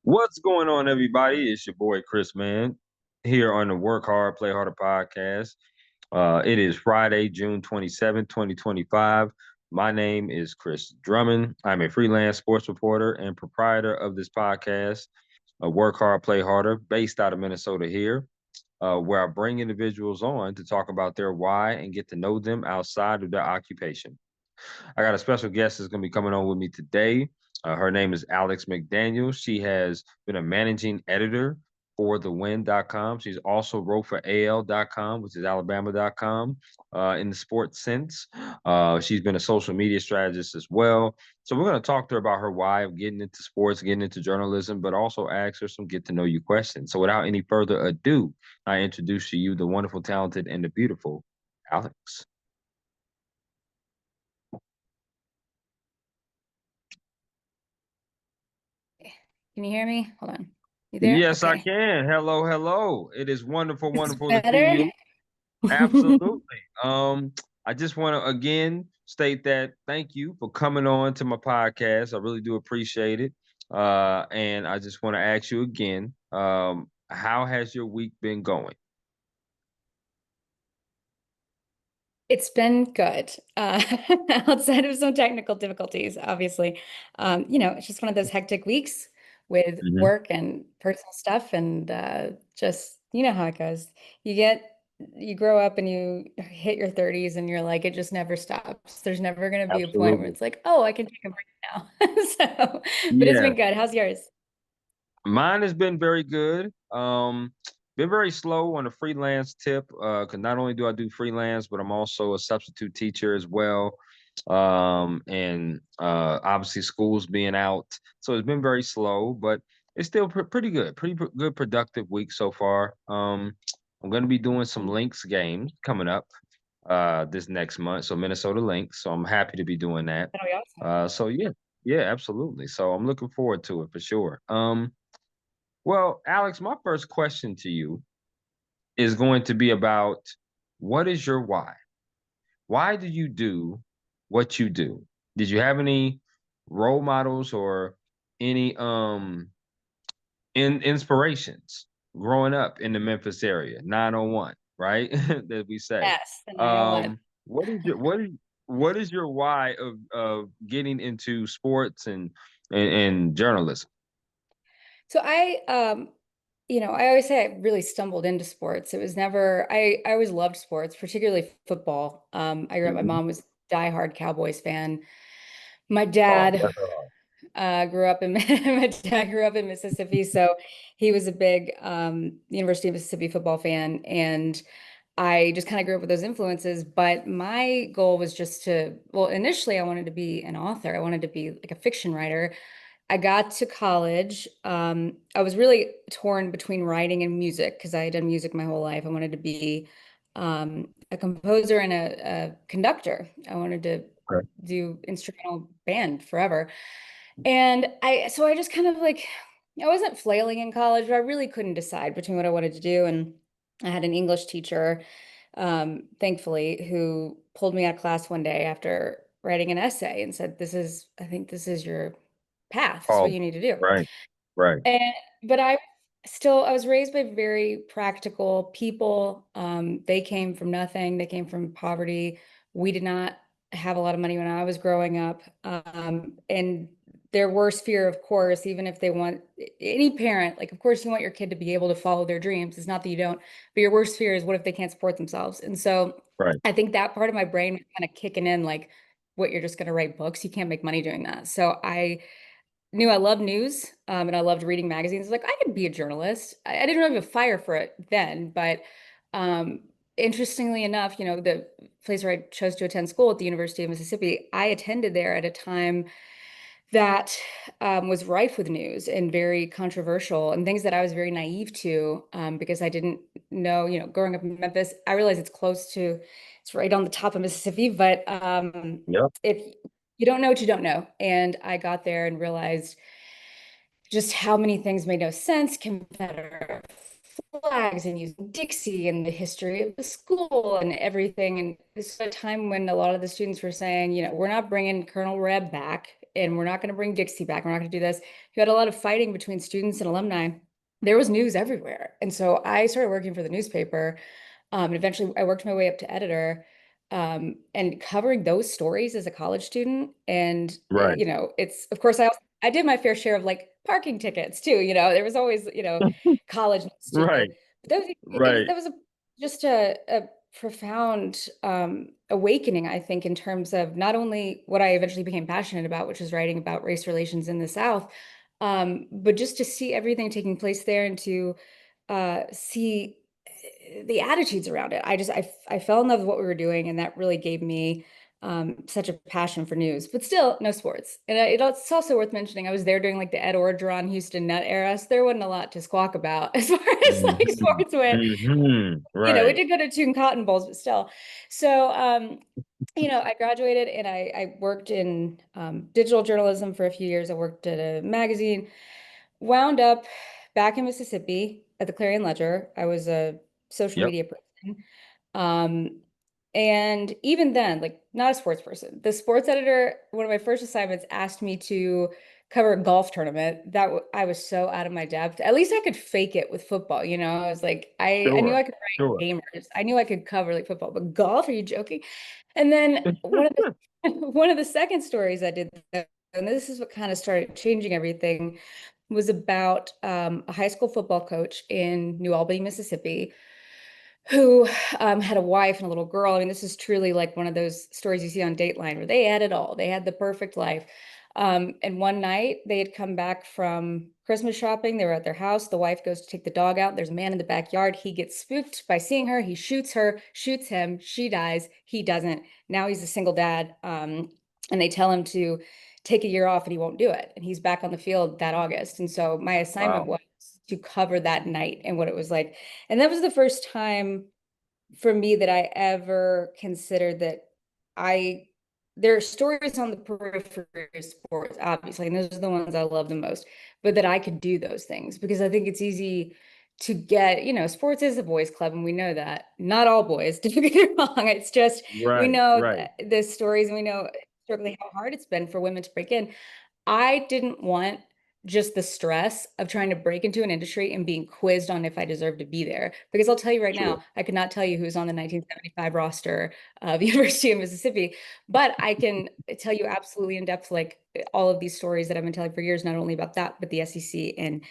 What's going on, everybody? It's your boy Chris, man, here on the Work Hard, Play Harder podcast. It is Friday, June 27th, 2025. My name is Chris Drummond. I'm a freelance sports reporter and proprietor of this podcast, Work Hard, Play Harder, based out of Minnesota here, where I bring individuals on to talk about their why and get to know them outside of their occupation. I got a special guest that's going to be coming on with me today. Her name is Alex McDaniel. She has been a managing editor for thewin.com. She's also wrote for AL.com, which is Alabama.com, in the sports sense. She's been a social media strategist as well. So we're going to talk to her about her why of getting into sports, getting into journalism, but also ask her some get to know you questions. So without any further ado, I introduce to you the wonderful, talented, and the beautiful Alex. Can you hear me? Hold on. You there? Yes, I Okay. can. Hello, hello. It is wonderful, Is this wonderful to see better? you. Absolutely. I just want to again state that thank you for coming on to my podcast. I really do appreciate it. And I just want to ask you again, how has your week been going? It's been good. Outside of some technical difficulties, obviously. It's just one of those hectic weeks with Hmm. work and personal stuff, and just you know how it goes. You grow up and you hit your 30s, and you're like, it just never stops. There's never going to be a point where Absolutely. it's like, oh, I can take a break now. So, but it's Yeah. been good. How's yours? Mine has been very good. Been very slow on the freelance tip. Because not only do I do freelance, but I'm also a substitute teacher as well. And obviously school's being out, so it's been very slow, but it's still pretty good. Good productive week so far. I'm going to be doing some Lynx games coming up this next month. So Minnesota Lynx. So I'm happy to be doing that. That'll be awesome. So yeah, yeah, absolutely. So I'm looking forward to it for sure. Well, Alex, my first question to you is going to be about what is your why? Why do you do what you do? Did you have any role models or any inspirations growing up in the Memphis area, 901, right? That we say. Yes, the 901. Um, what is your what is your why of getting into sports and journalism? So I always say I really stumbled into sports. It was never, I always loved sports, particularly football. I grew up, my Mhm. mom was a diehard Cowboys fan. My Oh, dad that's all. grew up in, my dad grew up in Mississippi. So he was a big University of Mississippi football fan. And I just kind of grew up with those influences. But my goal was just well, initially I wanted to be an author. I wanted to be like a fiction writer. I got to college. I was really torn between writing and music because I had done music my whole life. I wanted to be a composer and a conductor. I wanted to Okay. do instrumental band forever. So I just kind of like, I wasn't flailing in college, but I really couldn't decide between what I wanted to do. And I had an English teacher, thankfully, who pulled me out of class one day after writing an essay and said, I think this is your path. This is what Oh, you need to do. right, right, And but I was raised by very practical people. They came from nothing. They came from poverty. We did not have a lot of money when I was growing up. And their worst fear, of course, even if they want any parent, like, of course, you want your kid to be able to follow their dreams. It's not that you don't, but your worst fear is what if they can't support themselves? And so right. I think that part of my brain was kind of kicking in, like, what you're just going to write books. You can't make money doing that. So I knew I loved news, and I loved reading magazines. Like, I could be a journalist. I didn't have a fire for it then, but um, interestingly enough, the place where I chose to attend school at the University of Mississippi, I attended there at a time that was rife with news and very controversial and things that I was very naive to, because I didn't know, growing up in Memphis, I realize it's right on the top of Mississippi, but Yep. if you don't know what you don't know. And I got there and realized just how many things made no sense, Confederate flags and using Dixie and the history of the school and everything. And this was a time when a lot of the students were saying, we're not bringing Colonel Reb back. and we're not going to bring Dixie back. We're not going to do this. You had a lot of fighting between students and alumni. There was news everywhere. And so I started working for the newspaper. And eventually I worked my way up to editor, and covering those stories as a college student. And, Right. it's, of course, I did my fair share of like parking tickets too. There was always, college news to do. Right. But Right. that was just a profound awakening, I think, in terms of not only what I eventually became passionate about, which is writing about race relations in the South, but just to see everything taking place there and to see the attitudes around it. I fell in love with what we were doing, and that really gave me such a passion for news. But still, no sports. And it's also worth mentioning, I was there during like the Ed Orgeron Houston Nutt era, so there wasn't a lot to squawk about as far as like Hmm. sports went. We Right. did go to two Cotton Bowls, but still. So, I graduated and I worked in digital journalism for a few years. I worked at a magazine, wound up back in Mississippi at the Clarion Ledger. I was a social Yep. media person. Um, and even then, like not a sports person. The sports editor, one of my first assignments asked me to cover a golf tournament. I was so out of my depth. At least I could fake it with football, I was like, I knew Sure. I could Sure. write gamers. I knew I could cover like football, but golf, are you joking? And then one of the second stories I did, and this is what kind of started changing everything, was about a high school football coach in New Albany, Mississippi, who had a wife and a little girl. I mean, this is truly like one of those stories you see on Dateline where they had it all. They had the perfect life. And one night they had come back from Christmas shopping. They were at their house. The wife goes to take the dog out. There's a man in the backyard. He gets spooked by seeing her. He shoots her, shoots him. She dies. He doesn't. Now he's a single dad. And they tell him to take a year off and he won't do it. And he's back on the field that August. And so my assignment Wow. was to cover that night and what it was like. And that was the first time for me that I ever considered that I there are stories on the periphery of sports, obviously, and those are the ones I love the most, but that I could do those things because I think it's easy to get, sports is a boys' club, and we know that. Not all boys, don't get me wrong. It's just we Right. know Right. the stories, and we know certainly how hard it's been for women to break in. I didn't want just the stress of trying to break into an industry and being quizzed on if I deserve to be there. Because I'll tell you right Sure. now, I could not tell you who's on the 1975 roster of the University of Mississippi, but I can tell you absolutely in depth, like all of these stories that I've been telling for years, not only about that, but the SEC and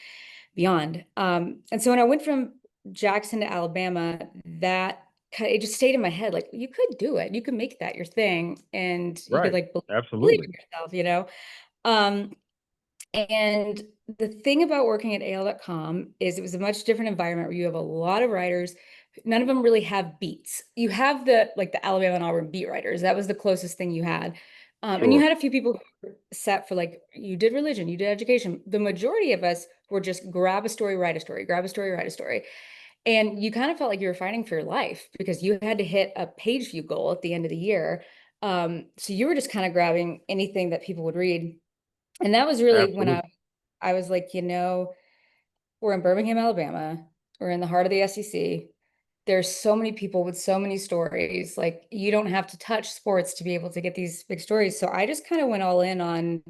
beyond. And so when I went from Jackson to Alabama, it just stayed in my head. Like you could do it, you could make that your thing, and you could Right. like believe Absolutely. in yourself. Um, and the thing about working at AL.com is it was a much different environment where you have a lot of writers. None of them really have beats. You have the Alabama and Auburn beat writers. That was the closest thing you had. And you Sure. had a few people who were set for like you did religion, you did education. The majority of us were just grab a story, write a story, grab a story, write a story. And you kind of felt like you were fighting for your life because you had to hit a page view goal at the end of the year. So you were just kind of grabbing anything that people would read. And that was really when Absolutely. I was like, we're in Birmingham, Alabama. We're in the heart of the SEC. There's so many people with so many stories. Like, you don't have to touch sports to be able to get these big stories. So I just kind of went all in on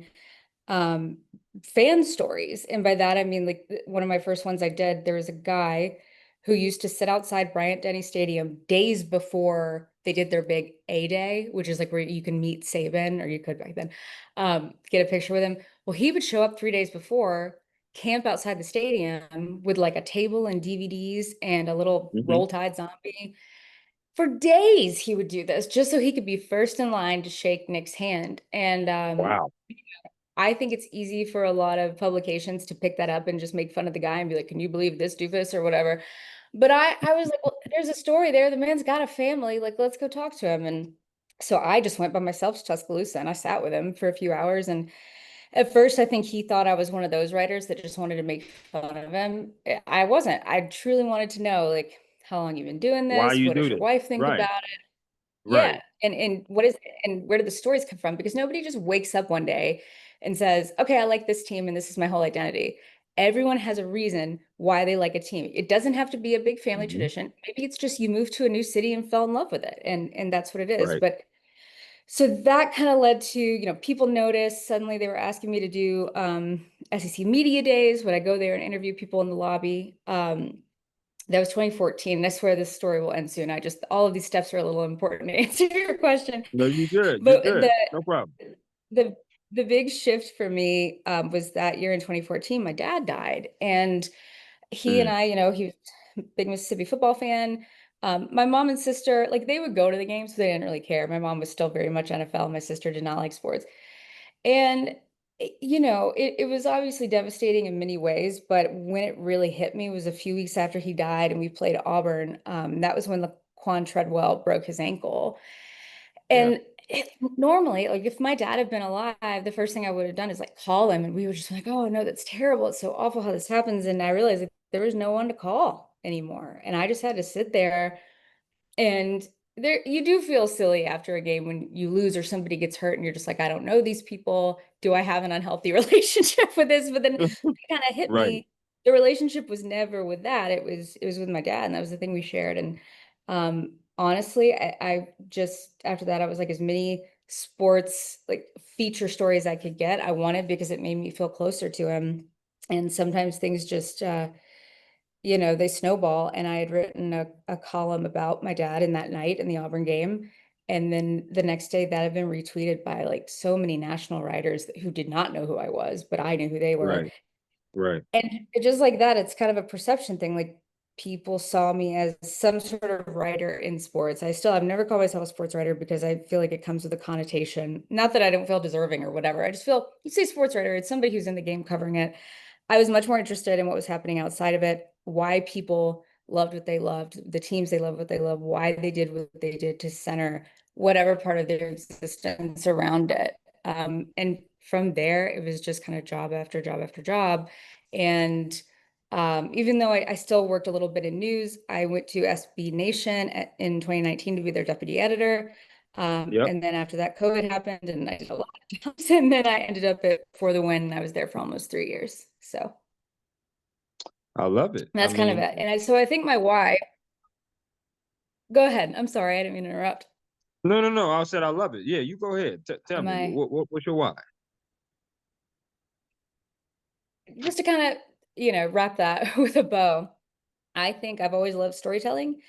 um, fan stories. And by that, I mean, like, one of my first ones I did, there was a guy who used to sit outside Bryant Denny Stadium days before they did their big A Day, which is like where you can meet Saban, or you could back then, get a picture with him. Well, he would show up 3 days before, camp outside the stadium with like a table and DVDs and a little Hmm. Roll Tide zombie. For days, he would do this just so he could be first in line to shake Nick's hand. And Wow. I think it's easy for a lot of publications to pick that up and just make fun of the guy and be like, can you believe this doofus or whatever? But I was like, well, there's a story there. The man's got a family. Like, let's go talk to him. And so I just went by myself to Tuscaloosa and I sat with him for a few hours. And at first, I think he thought I was one of those writers that just wanted to make fun of him. I wasn't. I truly wanted to know, like, how long you been doing Why this? you What does do your this? wife think Right. about yeah. Right. And what is and where do the stories come from? Because nobody just wakes up one day and says, "Okay, I like this team and this is my whole identity." Everyone has a reason why they like a team. It doesn't have to be a big family Hmm. tradition. Maybe it's just you moved to a new city and fell in love with it, and that's what it is. Right. But So that kind of led to, people noticed suddenly they were asking me to do SEC media days. Would I go there and interview people in the lobby? That was 2014. And I swear this story will end soon. All of these steps are a little important to answer your question. No, you good. You But good. No problem. the the big shift for me was that year in 2014, my dad died. And he and Mm, I, he was a big Mississippi football fan. My mom and sister, like they would go to the games, so they didn't really care. My mom was still very much NFL. My sister did not like sports. And it was obviously devastating in many ways, but when it really hit me was a few weeks after he died and we played Auburn. That was when Laquan Treadwell broke his ankle. yeah. And normally, like if my dad had been alive, the first thing I would have done is like call him and we were just like, oh no, that's terrible. It's so awful how this happens. And I realized that there was no one to call anymore. And I just had to sit there and there, you do feel silly after a game when you lose or somebody gets hurt and you're just like, I don't know these people. Do I have an unhealthy relationship with this? But then it kind of hit Right. me. The relationship was never with that. It was with my dad, and that was the thing we shared. And honestly, I just after that, I was like as many sports like feature stories I could get. I wanted because it made me feel closer to him. And sometimes things just they snowball. And I had written a column about my dad in that night in the Auburn game. And then the next day that had been retweeted by like so many national writers who did not know who I was, but I knew who they were. Right. Right. And just like that, it's kind of a perception thing. Like people saw me as some sort of writer in sports. I've never called myself a sports writer because I feel like it comes with a connotation. Not that I don't feel deserving or whatever. I just feel you say sports writer, it's somebody who's in the game covering it. I was much more interested in what was happening outside of it, why people loved what they loved, the teams they loved what they loved, why they did what they did to center whatever part of their existence around it. And from there, it was just kind of job after job after job. And even though I still worked a little bit in news, I went to SB Nation in 2019 to be their deputy editor. Yep. And then after that, COVID happened, and I did a lot of jobs. And then I ended up at For the Win, and I was there for almost 3 years. So I love it. I that's kind of mean, it. So I think my why. Go ahead. I'm sorry, I didn't mean to interrupt. no, no, no. I said I love it. Yeah, you go ahead. Tell Am me I what's your why? just to kind of wrap that with a bow? I think I've always loved storytelling.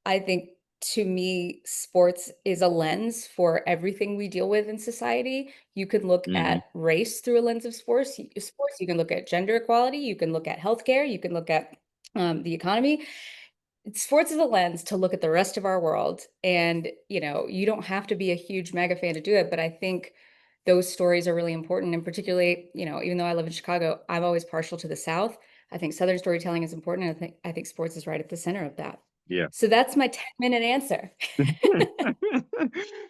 I think to me, sports is a lens for everything we deal with in society. You can look Hmm. at race through a lens of sports. You can look at gender equality. You can look at healthcare. You can look at the economy. Sports is a lens to look at the rest of our world. And, you don't have to be a huge mega fan to do it, but I think those stories are really important. And particularly, even though I live in Chicago, I'm always partial to the South. I think Southern storytelling is important. And I think sports is right at the center of that. Yeah. So that's my 10-minute answer.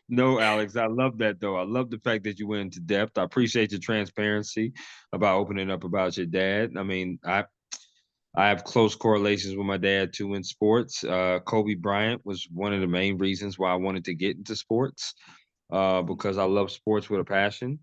No, Alex, I love that though. I love the fact that you went into depth. I appreciate your transparency about opening up about your dad. I mean, I have close correlations with my dad too in sports. Kobe Bryant was one of the main reasons why I wanted to get into sports, because I love sports with a passion.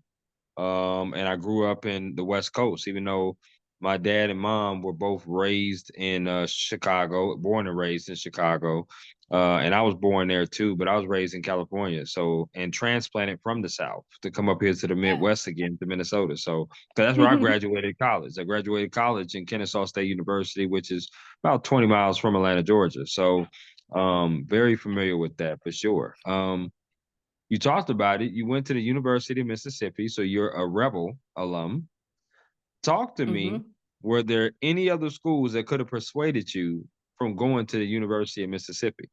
And I grew up in the West Coast, even though my dad and mom were both raised in Chicago, born and raised in Chicago. And I was born there too, but I was raised in California. So, and transplanted from the South to come up here to the Yeah. Midwest again, to Minnesota. So, 'cause that's where I graduated college. I graduated college in Kennesaw State University, which is about 20 miles from Atlanta, Georgia. So, very familiar with that for sure. You talked about it. You went to the University of Mississippi, so you're a Rebel alum. Talk to me. hmm Were there any other schools that could have persuaded you from going to the University of Mississippi?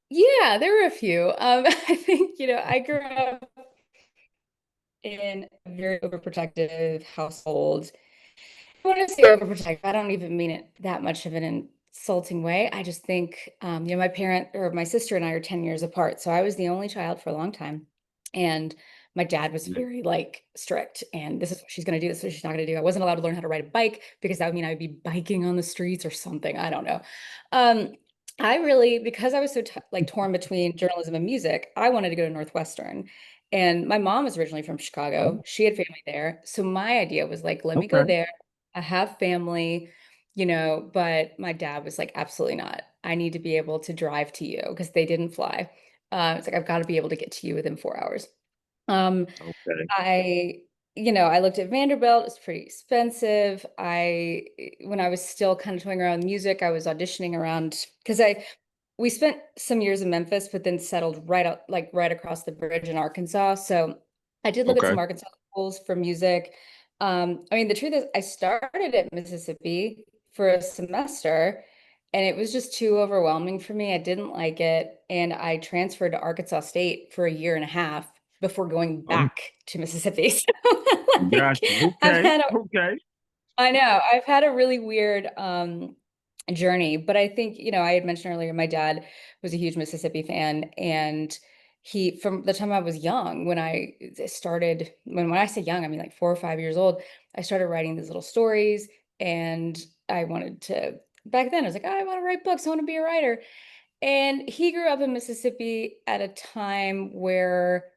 Yeah, there were a few. I think, I grew up in a very overprotective household. I want to say overprotective. I don't even mean it that much of an insulting way. I just think, my parent or my sister and I are 10 years apart. So I was the only child for a long time. And my dad was Mm, very like strict, and this is what she's going to do. This is what she's not going to do. I wasn't allowed to learn how to ride a bike because that would mean I would be biking on the streets or something. I don't know. Um, I really, because I was so like torn between journalism and music, I wanted to go to Northwestern. And my mom was originally from Chicago. She had family there. So my idea was like, let me go okay. there. I have family, but my dad was like, absolutely not. I need to be able to drive to you because they didn't fly. It's like I've got to be able to get to you within 4 hours. Um, Okay. I, I looked at Vanderbilt. It's pretty expensive. When I was still kind of toying around with music, I was auditioning around because we spent some years in Memphis, but then settled right out, like right across the bridge in Arkansas. So I did look at Okay. some Arkansas schools for music. I mean, the truth is, I started at Mississippi for a semester, and it was just too overwhelming for me. I didn't like it, and I transferred to Arkansas State for a year and a half before going Um, back to Mississippi. So, got like, you. I've Okay. had a Okay. I know. I've had a really weird journey, but I think, I had mentioned earlier my dad was a huge Mississippi fan, and he from the time I was young, when I say young, I mean like 4 or 5 years old, I started writing these little stories, and I wanted to back then I was like, "Oh, I want to write books, I want to be a writer." And he grew up in Mississippi at a time where,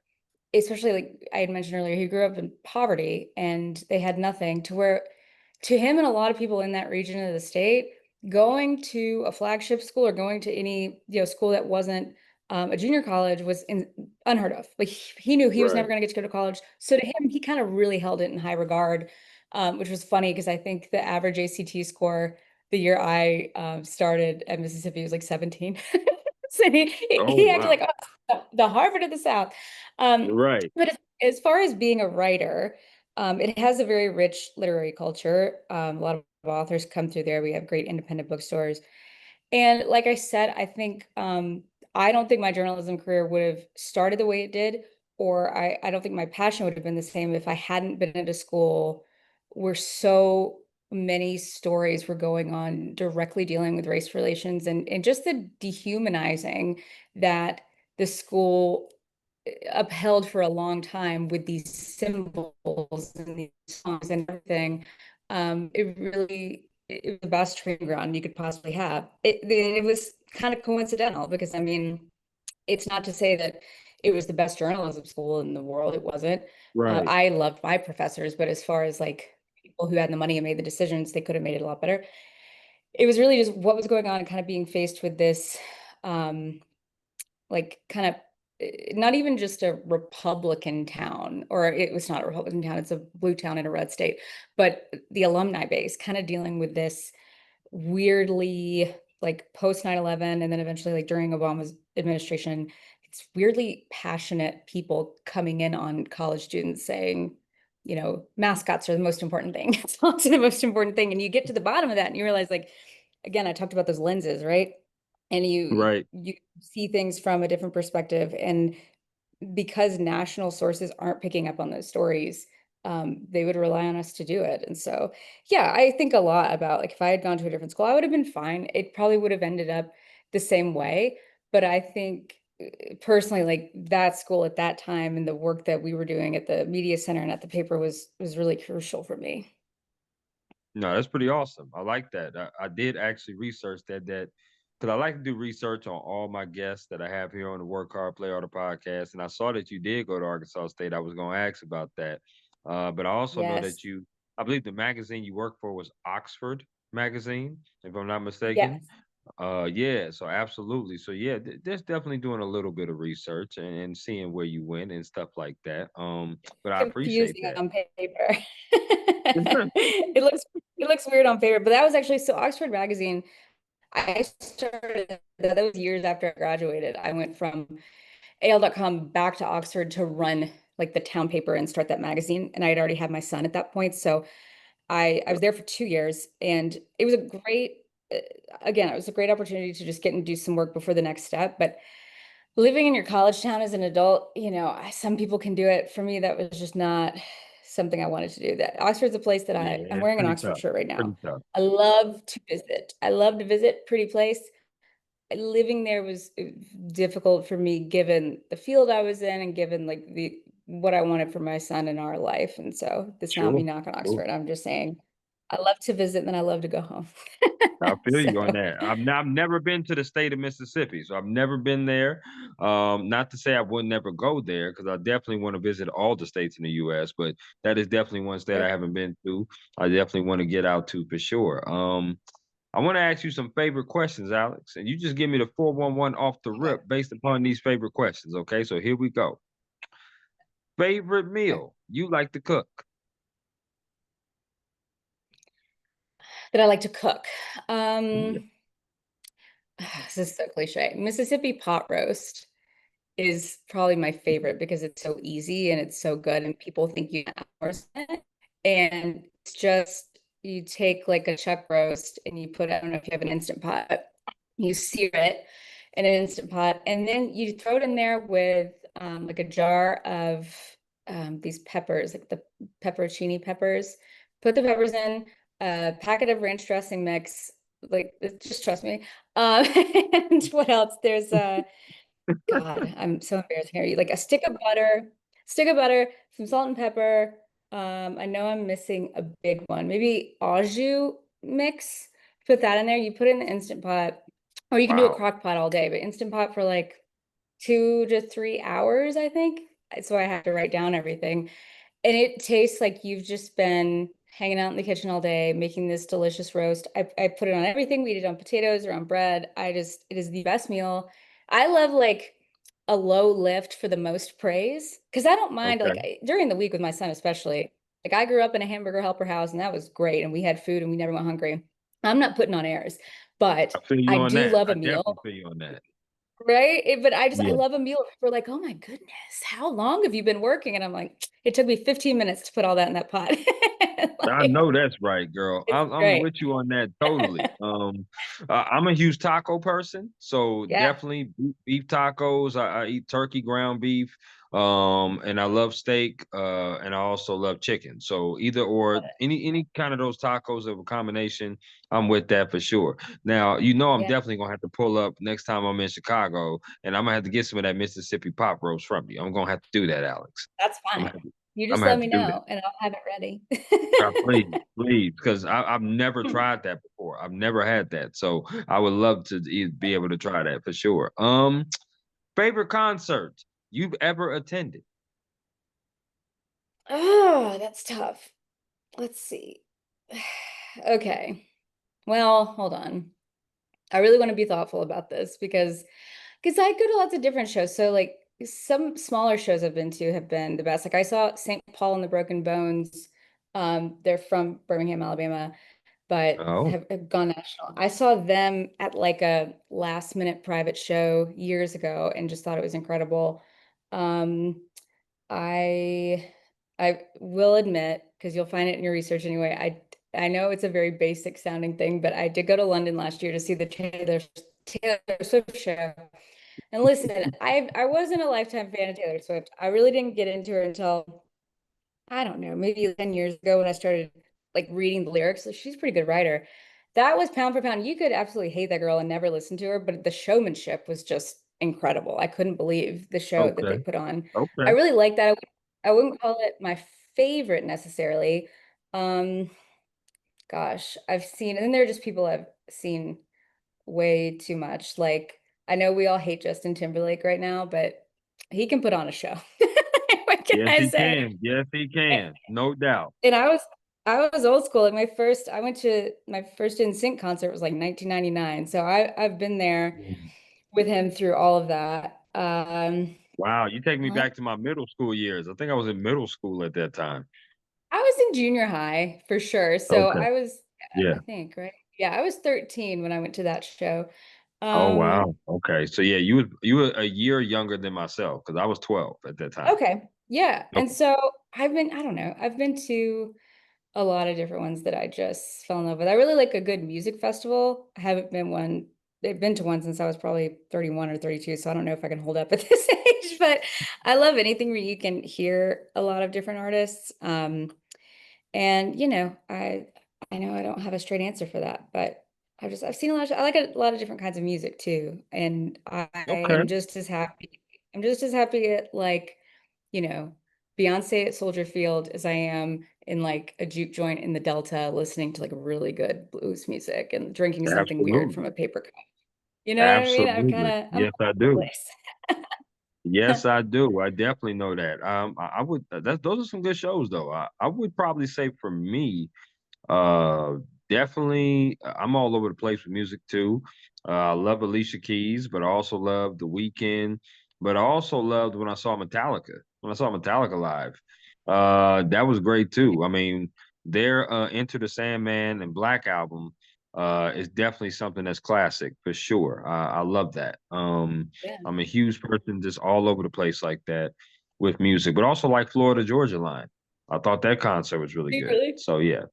especially like I had mentioned earlier, he grew up in poverty and they had nothing, to where to him and a lot of people in that region of the state, going to a flagship school or going to any, school that wasn't a junior college unheard of. Like he knew he was never Right. going to get to go to college. So to him, he kind of really held it in high regard, which was funny because I think the average ACT score the year I started at Mississippi was like 17. So Oh he acted like, wow. "Oh, the Harvard of the South." Right. But as far as being a writer, it has a very rich literary culture. A lot of authors come through there. We have great independent bookstores. And like I said, I don't think my journalism career would have started the way it did, or I don't think my passion would have been the same if I hadn't been at a school where so many stories were going on directly dealing with race relations, and just the dehumanizing that the school upheld for a long time with these symbols and these songs and everything. It was the best training ground you could possibly have. It was kind of coincidental because I mean, it's not to say that it was the best journalism school in the world. It wasn't. Right. I loved my professors, but as far as like people who had the money and made the decisions, they could have made it a lot better. It was really just what was going on and kind of being faced with this um, like kind of not even just a Republican town, or it was not a Republican town, it's a blue town in a red state, but the alumni base kind of dealing with this weirdly like post 9/11 and then eventually like during Obama's administration, it's weirdly passionate people coming in on college students saying, mascots are the most important thing. It's also the most important thing. And you get to the bottom of that and you realize like, again, I talked about those lenses, right? And Right. you see things from a different perspective. And because national sources aren't picking up on those stories, they would rely on us to do it. And so, yeah, I think a lot about like if I had gone to a different school, I would have been fine. It probably would have ended up the same way. But I think personally, like that school at that time and the work that we were doing at the media center and at the paper was really crucial for me. No, that's pretty awesome. I like that. I did actually research that because I like to do research on all my guests that I have here on the Work Hard, Play Harder podcast. And I saw that you did go to Arkansas State. I was going to ask about that. But I also know Yes. that I believe the magazine you work for was Oxford Magazine, if I'm not mistaken. Yes. Yeah, so absolutely. So yeah, there's definitely doing a little bit of research and seeing where you went and stuff like that. But I appreciate Confusing that. on paper. It looks weird on paper, but that was actually so Oxford Magazine. I started that was years after I graduated. I went from AL.com back to Oxford to run like the town paper and start that magazine. And I had already had my son at that point. So I was there for 2 years and it was a great uh, again, it was a great opportunity to just get and do some work before the next step. But living in your college town as an adult, some people can do it. For me, that was just not something I wanted to do. That Oxford's a place that Yeah, I'm it's wearing an pretty Oxford tough. shirt right now. Pretty tough. I love to visit. I love to visit. Pretty place. Living there was difficult for me given the field I was in and given like the what I wanted for my son in our life. And so it's not me Sure. knocking Sure. Oxford. I'm just saying I love to visit and then I love to go home. I feel So you on that. I've never been to the state of Mississippi, so I've never been there. Not to say I would never go there, because I definitely want to visit all the states in the U.S., but that is definitely one state I sure. haven't been to. I definitely want to get out to for sure. I want to ask you some favorite questions, Alex, and you just give me the 411 off the Okay. rip based upon these favorite questions. Okay, so here we go. Favorite Okay. meal you like to cook? That I like to cook. Yeah. This is so cliche. Mississippi pot roast is probably my favorite because it's so easy and it's so good and people think you have hours in it. And it's just you take like a chuck roast and you put, I don't know if you have an instant pot, you sear it in an instant pot, and then you throw it in there with like a jar of these peppers, like the pepperoncini peppers. Put the peppers in, a packet of ranch dressing mix, like just trust me. And what else? There's God, I'm so embarrassed here. Like a stick of butter, some salt and pepper. I know I'm missing a big one. Maybe au jus mix. Put that in there. You put it in the Instant Pot, or you can do a Wow. crock pot all day, but Instant Pot for like 2 to 3 hours, I think. So I have to write down everything. And it tastes like you've just been hanging out in the kitchen all day making this delicious roast. I put it on everything. We eat it on potatoes or on bread. It is the best meal. I love like a low lift for the most praise because I don't mind Okay. like during the week with my son, especially. Like I grew up in a hamburger helper house and that was great. And we had food and we never went hungry. I'm not putting on airs, but I feel you I on do that. love I a definitely meal. feel you on that. Right? But I Yeah. love a meal. We're like, oh my goodness, how long have you been working? And I'm like, it took me 15 minutes to put all that in that pot. I Like, know that's right, girl. it's I'm great. with you on that totally. I'm a huge taco person, so Yeah. definitely beef tacos. I eat turkey, ground beef, and I love steak, and I also love chicken. So either or, any kind of those tacos of a combination, I'm with that for sure. Now, I'm Yeah. definitely gonna have to pull up next time I'm in Chicago, and I'm gonna have to get some of that Mississippi pop roast from you. I'm gonna have to do that, Alex. That's I'm fine. gonna have to, You I'm just gonna let have me to do that. know and I'll have it ready. Please, please, because I've never tried that before. I've never had that, so I would love to be able to try that for sure. Favorite concert you've ever attended? Oh, that's tough. Let's see. Okay. Well, hold on. I really want to be thoughtful about this because I go to lots of different shows. So like some smaller shows I've been to have been the best. Like I saw St. Paul and the Broken Bones. They're from Birmingham, Alabama, but Oh, have gone national. I saw them at like a last minute private show years ago and just thought it was incredible. Um, I I will admit, because you'll find it in your research anyway, I know it's a very basic sounding thing, but I did go to London last year to see the Taylor Swift show. And listen, I wasn't a lifetime fan of Taylor Swift. I really didn't get into her until I don't know, maybe 10 years ago when I started like reading the lyrics. Like, she's a pretty good writer. That was pound for pound. You could absolutely hate that girl and never listen to her, but the showmanship was just incredible. I couldn't believe the show that okay, they put on. I okay. really like that. I wouldn't call it my favorite necessarily. Um, gosh, I've seen, and then there are just people I've seen way too much. Like, I know we all hate Justin Timberlake right now, but he can put on a show. What can Yes, I he say? can. Yes, he can. No doubt. And I was old school. Like I went to my first NSYNC concert was like 1999. So I've been there Mm. with him through all of that. Wow, you take me What? back to my middle school years. I think I was in middle school at that time. I was in junior high for sure. So Okay. I was, Yeah. I think, right? Yeah, I was 13 when I went to that show. Oh Um, wow. Okay. So yeah, you were a year younger than myself because I was 12 at that time. okay. Yeah. And Okay. so I don't know, I've been to a lot of different ones that I just fell in love with. I really like a good music festival. I haven't been to one since I was probably 31 or 32, so I don't know if I can hold up at this age, but I love anything where you can hear a lot of different artists. And I know I don't have a straight answer for that, but I've seen a lot I like a lot of different kinds of music too. And I Okay. am just as happy. I'm just as happy at like, you know, Beyonce at Soldier Field as I am in like a juke joint in the Delta listening to like really good blues music and drinking something weird Absolutely. from a paper cup. You know what I mean? Absolutely. I'm Yes, all I over the do. Yes, place. I do. I definitely know that. I would. Those are some good shows, though. I would probably say for me, definitely, I'm all over the place with music too. I love Alicia Keys, but I also love The Weeknd. But I also loved when I saw Metallica. When I saw Metallica live, that was great too. I mean, their Enter the Sandman and Black album is definitely something that's classic for sure. I love that. Yeah. I'm a huge person, just all over the place like that with music, but also like Florida Georgia Line. I thought that concert was really Do you good. really? So yeah,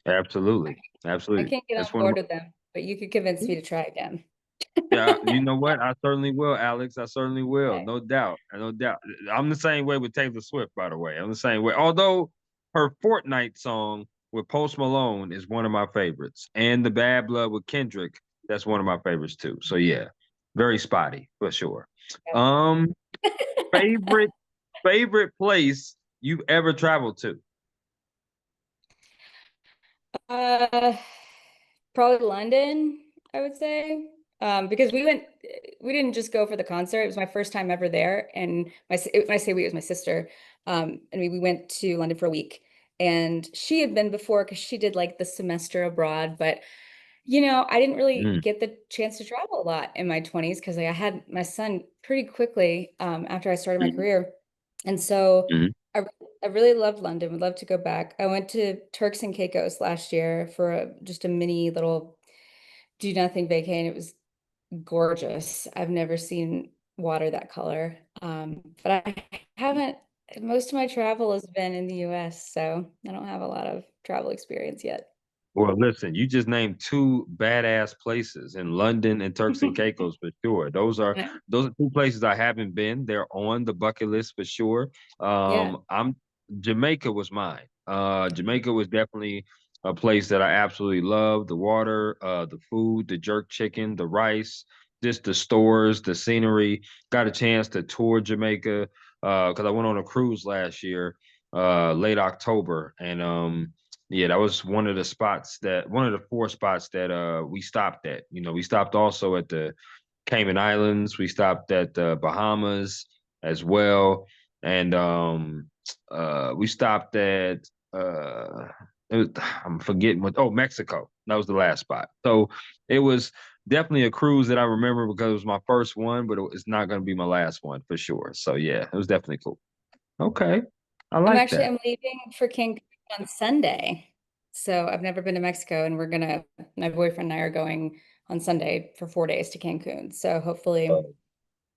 absolutely, I absolutely. can't get on That's one of board with them, but you could convince my. me to try again. Yeah, you know what? I certainly will, Alex. I certainly will. Okay. No doubt. No doubt. I'm the same way with Taylor Swift, by the way. I'm the same way. Although her Fortnite song with Post Malone is one of my favorites, and the Bad Blood with Kendrick, that's one of my favorites too. So yeah, very spotty for sure. Um, favorite favorite place you've ever traveled to? Uh, Probably London, I would say. Because we didn't just go for the concert. It was my first time ever there. And when I say we, it was my sister. And we went to London for a week. And she had been before because she did like the semester abroad. But, I didn't really Mm, get the chance to travel a lot in my 20s because I had my son pretty quickly after I started my mhm, career. And so mhm. I, I really loved London, would love to go back. I went to Turks and Caicos last year for just a mini little do nothing vacay, and it was gorgeous. I've never seen water that color. But I haven't, most of my travel has been in the US, so I don't have a lot of travel experience yet. Well, listen, you just named two badass places in London and Turks and Caicos for sure. Those are two places I haven't been. They're on the bucket list for sure. Yeah. I'm Jamaica was mine. Jamaica was definitely a place that I absolutely love. The water, the food, the jerk chicken, the rice, just the stores, the scenery. Got a chance to tour Jamaica because I went on a cruise last year, late October, and yeah, that was one of the four spots that we stopped at. You know, we stopped also at the Cayman Islands, we stopped at the Bahamas as well, and we stopped at I'm forgetting what Mexico. That was the last spot. So it was definitely a cruise that I remember because it was my first one, but it's not gonna be my last one for sure. So yeah, it was definitely cool. Okay. I like that. I'm leaving for Cancun on Sunday. So I've never been to Mexico, and my boyfriend and I are going on Sunday for 4 days to Cancun. So hopefully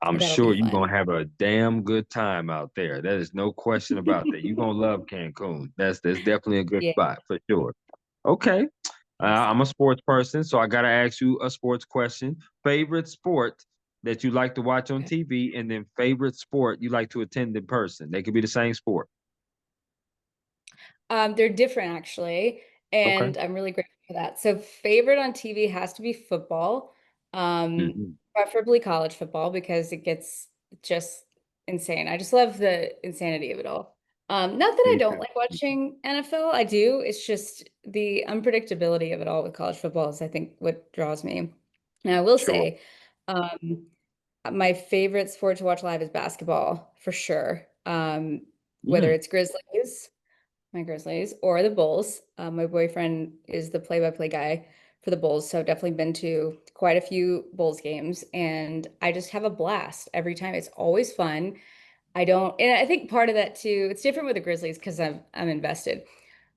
I'm that'll be sure you're gonna fun. have a damn good time out there. That is no question about that. You're gonna love Cancun. That's definitely a good Yeah. spot for sure. Okay. Yes. I'm a sports person, so I gotta ask you a sports question. Favorite sport that you like to watch on Okay. TV, and then favorite sport you like to attend in person. They could be the same sport. They're different actually, Okay. and I'm really grateful for that. So favorite on TV has to be football, Hmm. preferably college football because it gets just insane. I just love the insanity of it all. Not that I Me don't too. like watching NFL, I do. It's just the unpredictability of it all with college football is I think what draws me. Now I will Sure. say, my favorite sport to watch live is basketball for sure. Whether Mm, it's my Grizzlies or the Bulls. My boyfriend is the play-by-play guy for the Bulls, so I've definitely been to quite a few Bulls games, and I just have a blast every time. It's always fun. And I think part of that too, it's different with the Grizzlies because I'm invested.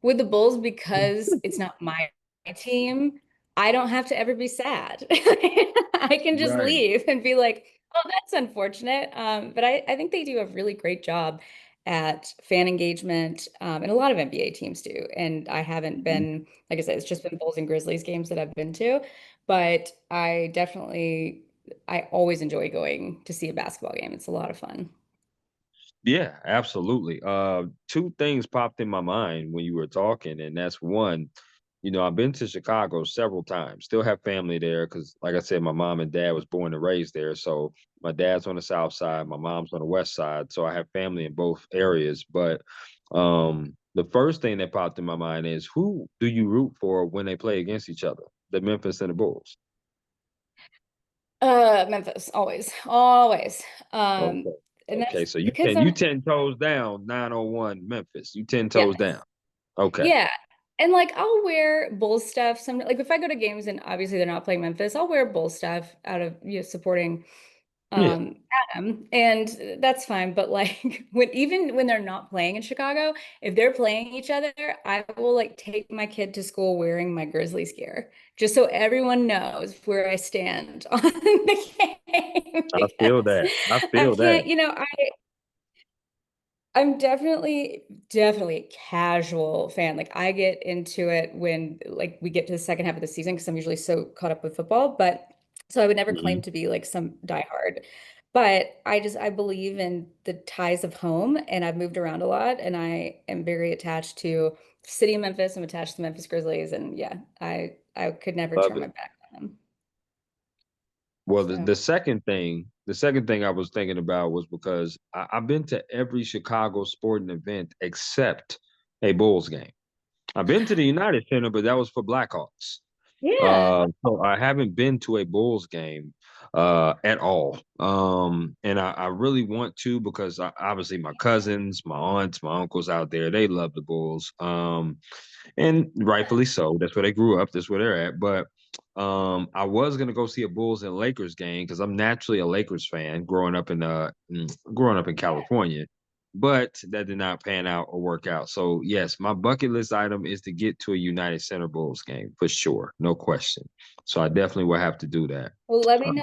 With the Bulls, because it's not my team, I don't have to ever be sad. I can just right. leave and be like, oh, that's unfortunate. But I think they do a really great job at fan engagement, and a lot of NBA teams do. And I haven't Mhm. been, like I said, it's just been Bulls and Grizzlies games that I've been to, but I always enjoy going to see a basketball game. It's a lot of fun. Yeah, absolutely. Two things popped in my mind when you were talking, and that's one, I've been to Chicago several times. Still have family there because, like I said, my mom and dad was born and raised there. So my dad's on the south side, my mom's on the west side. So I have family in both areas. But the first thing that popped in my mind is who do you root for when they play against each other? The Memphis and the Bulls. Memphis, always, always. Um, Okay. and Okay. that's So you because ten you 10 toes down, 901 Memphis. You 10 yes, toes down. Okay. yeah. And like I'll wear Bulls stuff some like if I go to games and obviously they're not playing Memphis, I'll wear Bulls stuff out of supporting Yeah. Adam, and that's fine. But like when even when they're not playing in Chicago, if they're playing each other, I will like take my kid to school wearing my Grizzlies gear, just so everyone knows where I stand on the game I feel because that. I I feel that. can't, I'm definitely a casual fan. Like I get into it when like we get to the second half of the season because I'm usually so caught up with football. But so I would never claim Mhm. to be like some diehard. But I believe in the ties of home and I've moved around a lot and I am very attached to the city of Memphis. I'm attached to the Memphis Grizzlies and yeah, I could never Love turn it. my back on them. Well, So the second thing I was thinking about was because I've been to every Chicago sporting event except a Bulls game. I've been to the United Center, but that was for Blackhawks. yeah. So I haven't been to a Bulls game at all. And I really want to because obviously my cousins, my aunts, my uncles out there, they love the Bulls. And rightfully so. That's where they grew up. That's where they're at. But I was gonna go see a Bulls and Lakers game because I'm naturally a Lakers fan, growing up in California. But that did not pan out or work out. So yes, my bucket list item is to get to a United Center Bulls game for sure, no question. So I definitely will have to do that. Well, let me Um, know.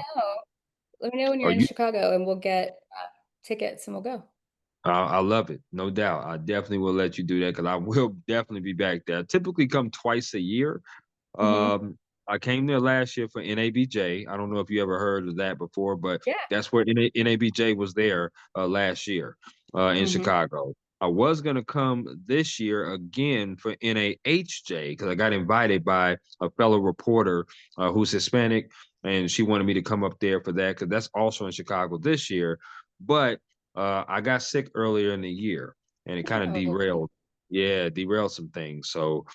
Let me know when you're are in you? Chicago and we'll get tickets and we'll go. I love it, no doubt. I definitely will let you do that because I will definitely be back there. I typically come twice a year. Hmm. Um, I came there last year for NABJ. I don't know if you ever heard of that before, but Yeah. that's where NABJ was there last year in Hmm. Chicago. I was gonna come this year again for NAHJ because I got invited by a fellow reporter who's Hispanic, and she wanted me to come up there for that because that's also in Chicago this year. But I got sick earlier in the year, and it kind of Oh, derailed some things. So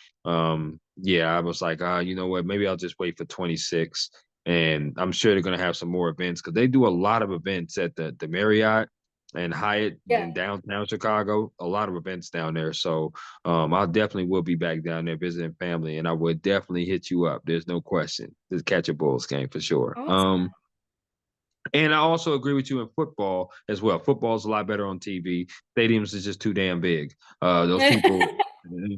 yeah, I was like, you know what, maybe I'll just wait for 26. And I'm sure they're gonna have some more events because they do a lot of events at the Marriott and Hyatt yeah. in downtown Chicago, a lot of events down there. So I definitely will be back down there visiting family and I would definitely hit you up. There's no question. Just catch a Bulls game for sure. Awesome. And I also agree with you in football as well. Football's a lot better on TV. Stadiums is just too damn big. Those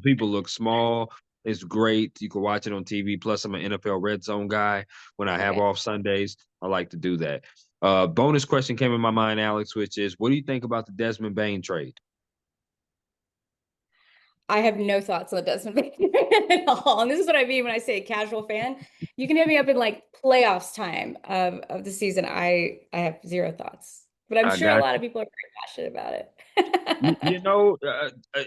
people look small. It's great. You can watch it on TV. Plus, I'm an NFL red zone guy. When I have Okay. off Sundays, I like to do that. Bonus question came in my mind, Alex, which is, what do you think about the Desmond Bain trade? I have no thoughts on the Desmond Baker at all. And this is what I mean when I say casual fan. You can hit me up in like playoffs time of the season. I have zero thoughts. But I'm I sure a got lot of you. people are very passionate about You it. know,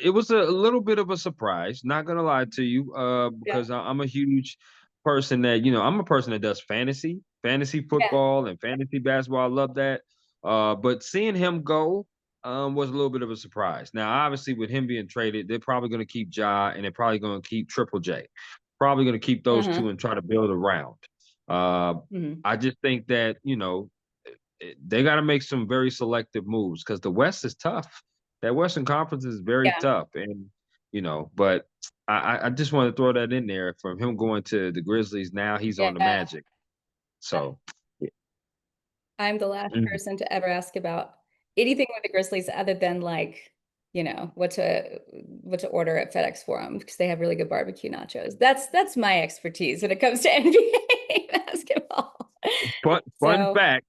it was a little bit of a surprise. Not gonna lie to you, Yeah. because I'm a huge person that I'm a person that does fantasy Yeah. football, and fantasy basketball. I love that. But seeing him go, was a little bit of a surprise. Now, obviously, with him being traded, they're probably gonna keep Ja, and they're probably gonna keep Triple J. Probably gonna keep those Uh-huh. two and try to build around. Uh, Hmm. I just think that they got to make some very selective moves because the West is tough. That Western Conference is very Yeah. tough, and but I just want to throw that in there from him going to the Grizzlies. Now he's on the Yeah. Magic, so yeah. I'm the last Mhm. person to ever ask about anything with the Grizzlies other than like, what to order at FedEx for them because they have really good barbecue nachos. That's my expertise when it comes to NBA basketball. Fun So fact.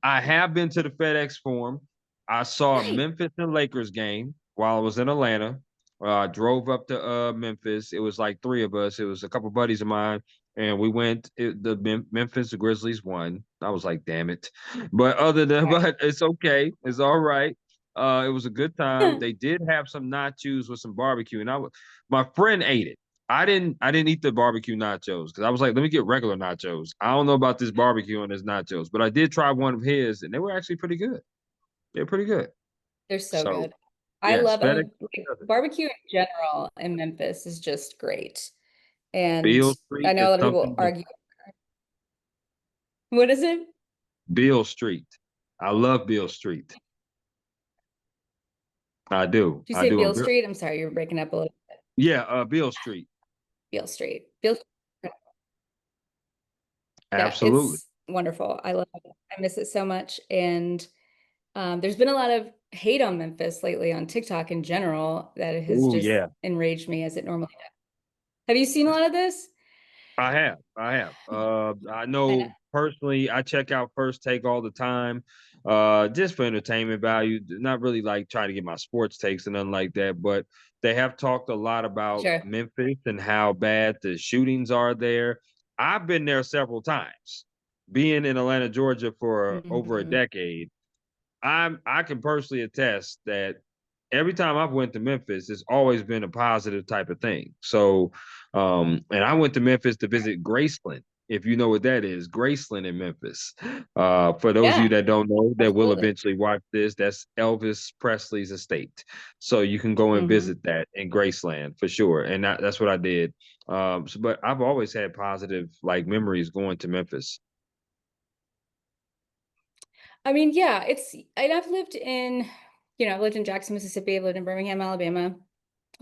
I have been to the FedEx Forum. I saw a nice. Memphis and Lakers game while I was in Atlanta. I drove up to Memphis. It was like three of us. It was a couple buddies of mine, and we went. Memphis the Grizzlies won. I was like, damn it. But but it's okay. It's all right. It was a good time. They did have some nachos with some barbecue, and my friend ate it. I didn't eat the barbecue nachos because I was like, let me get regular nachos. I don't know about this barbecue and this nachos, but I did try one of his and they were actually pretty good. They're pretty good. They're so So good. yes, FedEx, Like, barbecue in general in Memphis is just great. And Beale I Street know a is lot of people something that argue. What is it? Beale Street. I love Beale Street. I do. Did you I say do. Beale Street? I'm sorry, you're breaking up a little. Yeah, Beale Street. Beale Street. Beale, yeah, Absolutely. it's wonderful. I love it. I miss it so much. And there's been a lot of hate on Memphis lately on TikTok in general that has Oh just yeah. enraged me as it normally does. Have you seen a lot of this? I have. I have. I I know. know personally, I check out First Take all the time, just for entertainment value. Not really like trying to get my sports takes and nothing like that. But they have talked a lot about Sure. Memphis and how bad the shootings are there. I've been there several times. Being in Atlanta, Georgia for over a Mhm. decade, I can personally attest that every time I've went to Memphis, it's always been a positive type of thing. So, and I went to Memphis to visit Graceland. If you know what that is, Graceland in Memphis. For those of you Yeah, that don't know, that will absolutely. eventually watch this, that's Elvis Presley's estate. So you can go and Hmm. visit that in Graceland for sure. And that's what I did. But I've always had positive like memories going to Memphis. I mean, yeah, and I've lived in, I've lived in Jackson, Mississippi. I've lived in Birmingham, Alabama.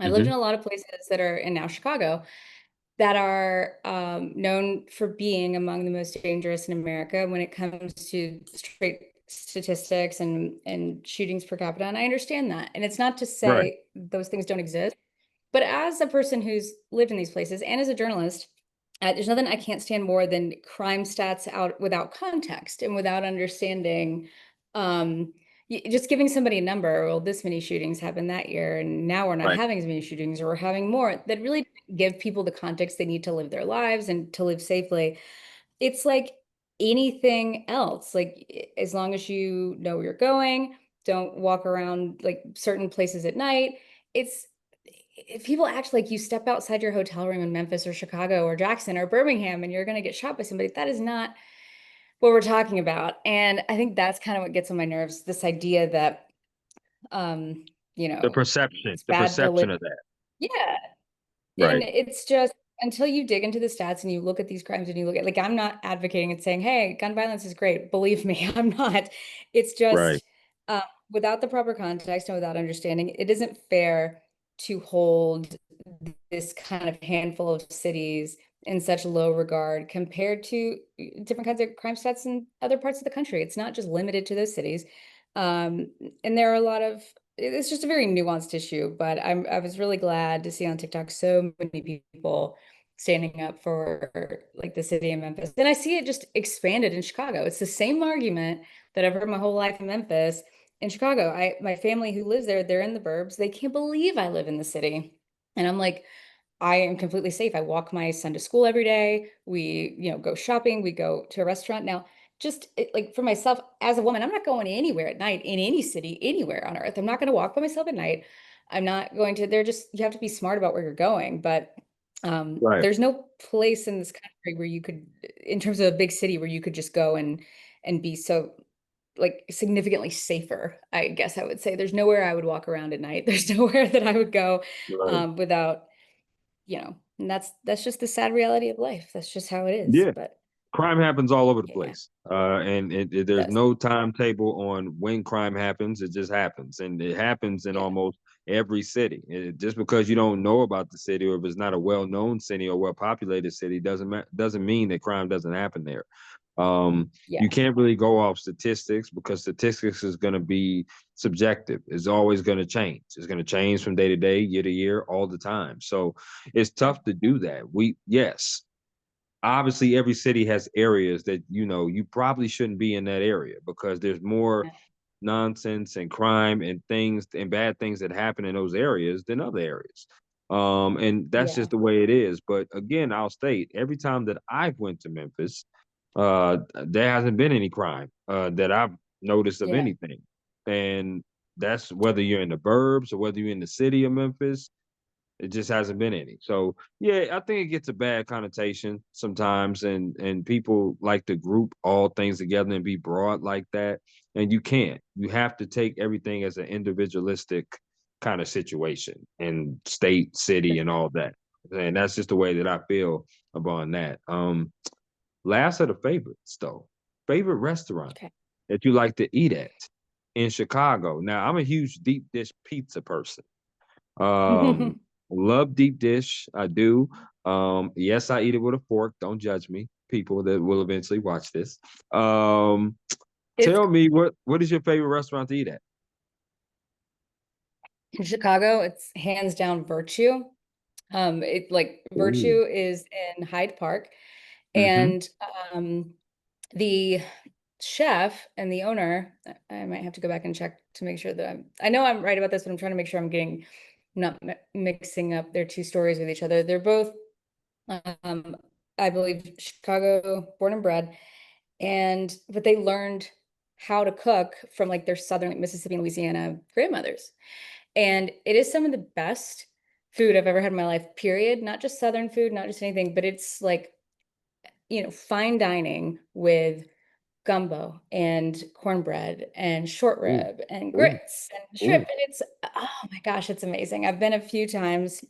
I've lived in Hmm. a lot of places that are in now Chicago that are known for being among the most dangerous in America when it comes to straight statistics and shootings per capita. And I understand that. And it's not to Right, say those things don't exist, but as a person who's lived in these places and as a journalist, there's nothing I can't stand more than crime stats out without context and without understanding. Um, just giving somebody a number, well, this many shootings happened that year, and now we're not right, having as many shootings, or we're having more. That really give people the context they need to live their lives and to live safely. It's like anything else. Like as long as you know where you're going, don't walk around like certain places at night. It's if people act like you step outside your hotel room in Memphis or Chicago or Jackson or Birmingham and you're going to get shot by somebody, that is not what we're talking about. And I think that's kind of what gets on my nerves, this idea that um, it's the bad to live. perception of that. Yeah, and Right, it's just until you dig into the stats and you look at these crimes and you look at like I'm not advocating and saying, hey, gun violence is great. Believe me, I'm not. It's right, just um, without the proper context and without understanding, it isn't fair to hold this kind of handful of cities in such low regard compared to different kinds of crime stats in other parts of the country. It's not just limited to those cities. Um, and there are a lot of it's just a very nuanced issue, but I was really glad to see on TikTok so many people standing up for like the city of Memphis. And I see it just expanded in Chicago. It's the same argument that I've heard my whole life in Memphis. In Chicago, my family who lives there, they're in the burbs. They can't believe I live in the city. And I'm like, I am completely safe. I walk my son to school every day. We, go shopping, we go to a restaurant. Now, like for myself as a woman, I'm not going anywhere at night in any city, anywhere on earth. I'm not going to walk by myself at night. I'm not going to, they're just, you have to be smart about where you're going. But right, there's no place in this country where you could, in terms of a big city, where you could just go and be so like significantly safer. I guess I would say there's nowhere I would walk around at night. There's nowhere that I would go right. without and that's just the sad reality of life. That's just how it is. Yeah, But crime happens all over the yeah, place, and there's that's no timetable on when crime happens. It just happens, and it happens in yeah, almost every city. Just because you don't know about the city, or if it's not a well-known city or well-populated city, doesn't mean that crime doesn't happen there. yeah, You can't really go off statistics because statistics is going to be subjective. It's always going to change. It's going to change from day to day, year to year, all the time. So it's sure. tough to do that. Yes, obviously every city has areas that you probably shouldn't be in that area because there's more Yeah, nonsense and crime and things and bad things that happen in those areas than other areas. And that's yeah, just the way it is. But again, I'll state every time that I've went to Memphis, there hasn't been any crime that I've noticed of yeah. anything. And that's whether you're in the burbs or whether you're in the city of Memphis. It just hasn't been any. So yeah, I think it gets a bad connotation sometimes, and people like to group all things together and be broad like that. And you can't. You have to take everything as an individualistic kind of situation and state, For city, and sure. all that. And that's just the way that I feel about that. Last of the favorites though. Favorite restaurant Okay. that you like to eat at in Chicago. Now I'm a huge deep dish pizza person. Um, love deep dish. I do. Yes, I eat it with a fork. Don't judge me, people that will eventually watch this. Um, It's Tell me what is your favorite restaurant to eat at? in Chicago, it's hands down Virtue. It like Ooh. Virtue is in Hyde Park, Mm-hmm. and um, the chef and the owner, I might have to go back and check to make sure that I know I'm right about this, but I'm trying to make sure I'm getting not mixing up their two stories with each other. They're both, um, I believe, Chicago born and bred, and but they learned how to cook from like their southern like Mississippi and Louisiana grandmothers. And it is some of the best food I've ever had in my life, period. Not just Southern food, not just anything, but it's like, fine dining with gumbo and cornbread and short Ooh. rib and Ooh. grits and shrimp. Ooh. And it's, oh my gosh, it's amazing. I've been a few times.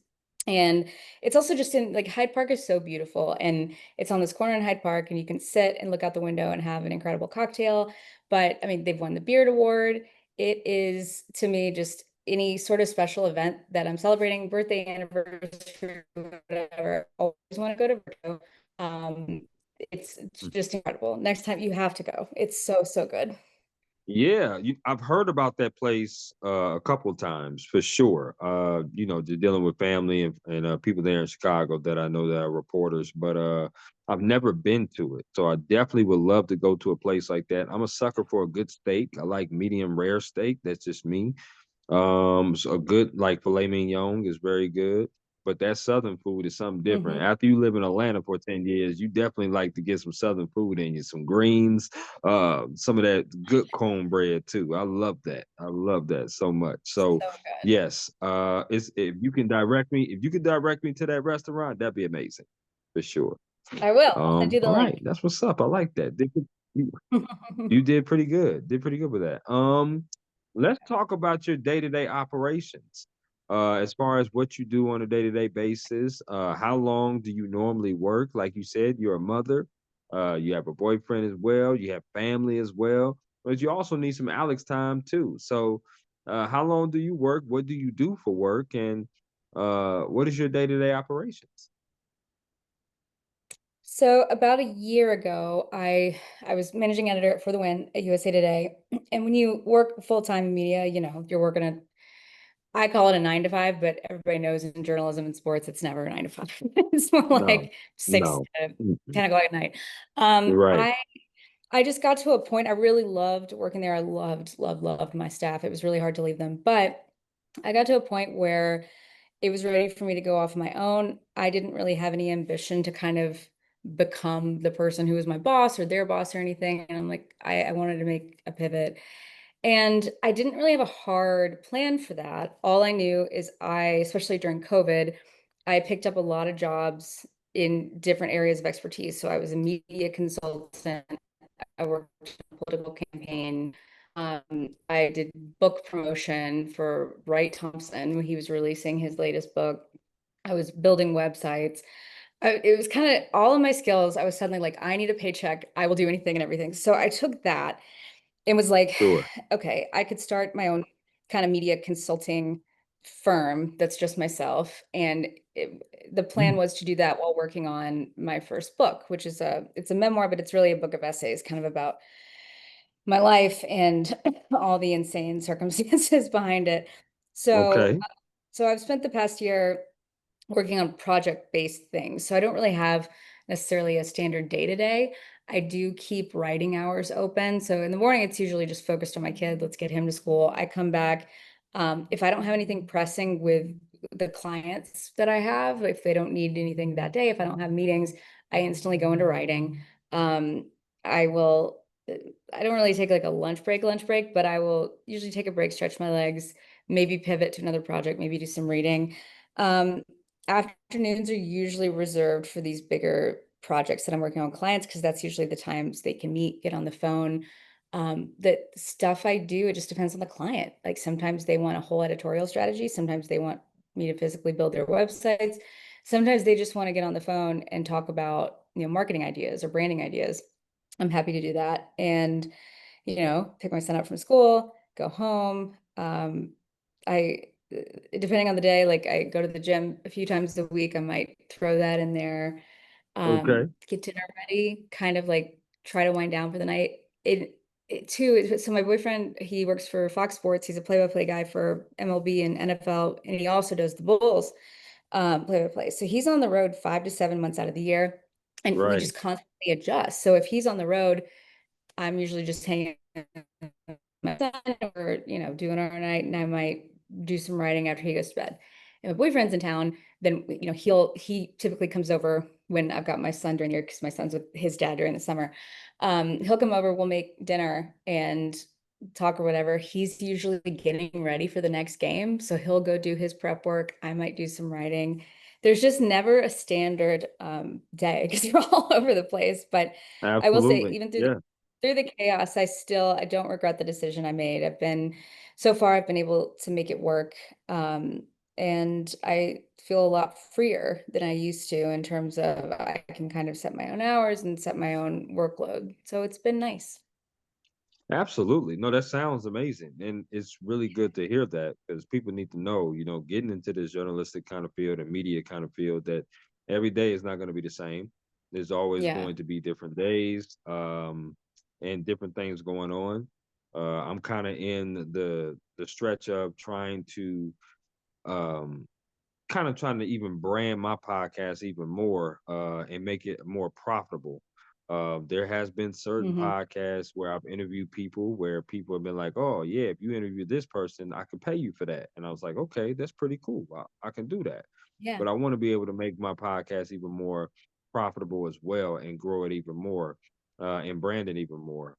And it's also just in like Hyde Park is so beautiful. And it's on this corner in Hyde Park, and you can sit and look out the window and have an incredible cocktail. But I mean, they've won the Beard Award. It is to me just any sort of special event that I'm celebrating, birthday, anniversary, whatever. I always want to go to Virgo. It's just incredible. Next time you have to go. It's so, so good. Yeah, I've heard about that place a couple of times for sure. Dealing with family and people there in Chicago that I know that are reporters, but I've never been to it. So I definitely would love to go to a place like that. I'm a sucker for a good steak. I like medium rare steak. That's just me. So a good like filet mignon is very good, but that southern food is something different. Mhm. After you live in Atlanta for 10 years, you definitely like to get some southern food in you, some greens, some of that good cornbread too. I love that. I love that so much. So So good. yes, it's if you could direct me to that restaurant, that'd be amazing for sure. I will. I'll send you the All right, link. that's what's up. I like that. You did pretty good. Did pretty good with that. Let's talk about your day-to-day operations. As far as what you do on a day-to-day basis, how long do you normally work? Like you said, you're a mother, you have a boyfriend as well, you have family as well, but you also need some Alex time too. So, how long do you work? What do you do for work? And what is your day-to-day operations? So about a year ago, I was managing editor for The Win at USA Today. And when you work full-time in media, you're working I call it a 9 to 5, but everybody knows in journalism and sports, it's never a 9 to 5. It's more No, like 6 no. to Mm-mm. 10 o'clock at night. You're Um, right. I I just got to a point I really loved working there. I loved, loved, loved my staff. It was really hard to leave them, but I got to a point where it was ready for me to go off my own. I didn't really have any ambition to kind of become the person who was my boss or their boss or anything. And I'm like, I wanted to make a pivot. And I didn't really have a hard plan for that. All I knew is especially during COVID, I picked up a lot of jobs in different areas of expertise. So I was a media consultant. I worked in a political campaign. I did book promotion for Wright Thompson when he was releasing his latest book. I was building websites. It was kind of all of my skills. I was suddenly like, I need a paycheck. I will do anything and everything. So I took that and was like, Sure. okay, I could start my own kind of media consulting firm that's just myself. And the plan Mm. was to do that while working on my first book, which is it's a memoir, but it's really a book of essays, kind of about my life and all the insane circumstances behind it. So, Okay. so I've spent the past year working on project-based things. So I don't really have necessarily a standard day to day. I do keep writing hours open. So in the morning, it's usually just focused on my kid. Let's get him to school. I come back. If I don't have anything pressing with the clients that I have, if they don't need anything that day, if I don't have meetings, I instantly go into writing. I will, I don't really take like a lunch break, but I will usually take a break, stretch my legs, maybe pivot to another project, maybe do some reading. Um, Afternoons are usually reserved for these bigger projects that I'm working on clients because that's usually the times they can meet, get on the phone. The stuff I do, it just depends on the client. Like sometimes they want a whole editorial strategy, sometimes they want me to physically build their websites. Sometimes they just want to get on the phone and talk about, marketing ideas or branding ideas. I'm happy to do that. And pick my son up from school, go home. I depending on the day, like I go to the gym a few times a week, I might throw that in there. Okay. Get dinner ready, kind of like try to wind down for the night. It too, so my boyfriend, he works for Fox Sports. He's a play-by-play guy for MLB and NFL, and he also does the Bulls play-by-play. So he's on the road 5 to 7 months out of the year, and we Right. just constantly adjust. So if he's on the road, I'm usually just hanging with my son or, doing our night, and I might do some writing after he goes to bed. If my boyfriend's in town, then, he typically comes over when I've got my son during the year because my son's with his dad during the summer. He'll come over, we'll make dinner and talk or whatever. He's usually getting ready for the next game. So he'll go do his prep work. I might do some writing. There's just never a standard day because we're all over the place. But I will say, Absolutely. even Yeah. through the chaos, I don't regret the decision I made. So far, I've been able to make it work. And I feel a lot freer than I used to in terms of I can kind of set my own hours and set my own workload. So it's been nice. Absolutely. No, that sounds amazing. And it's really good to hear that because people need to know, getting into this journalistic kind of field and media kind of field that every day is not going to be the same. There's always Yeah. going to be different days and different things going on. I'm kind of in the stretch of um, trying to even brand my podcast even more and make it more profitable. There has been certain Hmm. podcasts where I've interviewed people where people have been like, "Oh yeah, if you interview this person, I can pay you for that." And I was like, "Okay, that's pretty cool. I can do that." Yeah. But I want to be able to make my podcast even more profitable as well and grow it even more and brand it even more.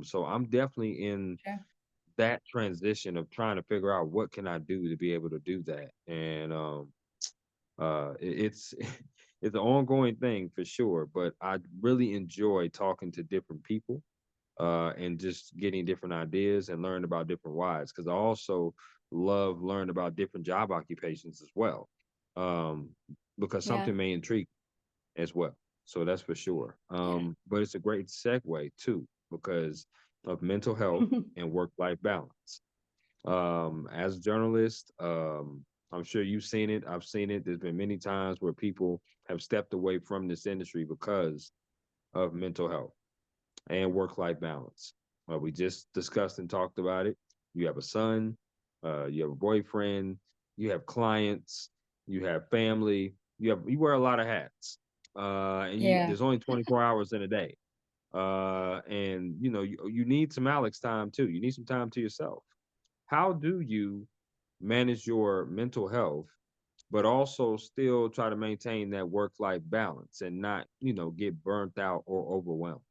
So I'm definitely in Sure. that transition of trying to figure out what can I do to be able to do that. And it's it's an ongoing thing for sure, but I really enjoy talking to different people and just getting different ideas and learn about different whys. Because I also love learning about different job occupations as well, um, because Yeah. something may intrigue as well. So that's for sure. Yeah. But it's a great segue too because of mental health and work-life balance. As a journalist, I'm sure you've seen it. I've seen it. There's been many times where people have stepped away from this industry because of mental health and work-life balance. We just discussed and talked about it. You have a son, you have a boyfriend, you have clients, you have family, you wear a lot of hats. And Yeah. there's only 24 hours in a day. And you need some Alex time too. You need some time to yourself. How do you manage your mental health, but also still try to maintain that work-life balance and not, get burnt out or overwhelmed?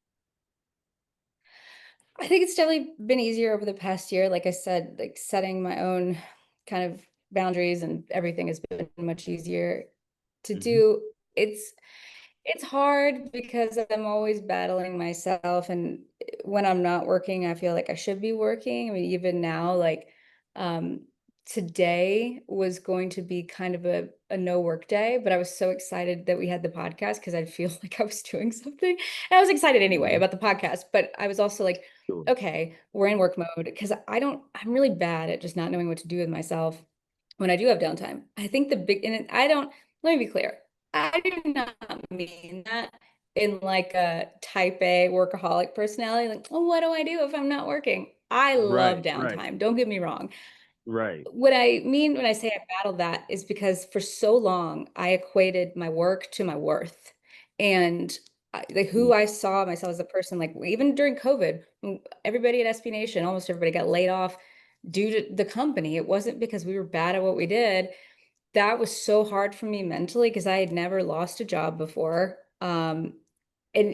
I think it's definitely been easier over the past year. Like I said, like setting my own kind of boundaries and everything has been much easier to Hmm. do. It's hard because I'm always battling myself, and when I'm not working, I feel like I should be working. I mean, even now, like, um, today was going to be kind of a no work day, but I was so excited that we had the podcast because I feel like I was doing something. And I was excited anyway Hmm. about the podcast, but I was also like, Sure. okay, we're in work mode because I'm really bad at just not knowing what to do with myself when I do have downtime. I think I don't, let me be clear. I do not mean that in like a type A workaholic personality. Like, oh, what do I do if I'm not working? I love Right, right, downtime. Don't get me wrong. right. What I mean when I say I battled that is because for so long I equated my work to my worth. And like Mm. who I saw myself as a person, like even during COVID, when everybody at SB Nation, almost everybody got laid off due to the company. It wasn't because we were bad at what we did. That was so hard for me mentally because I had never lost a job before. And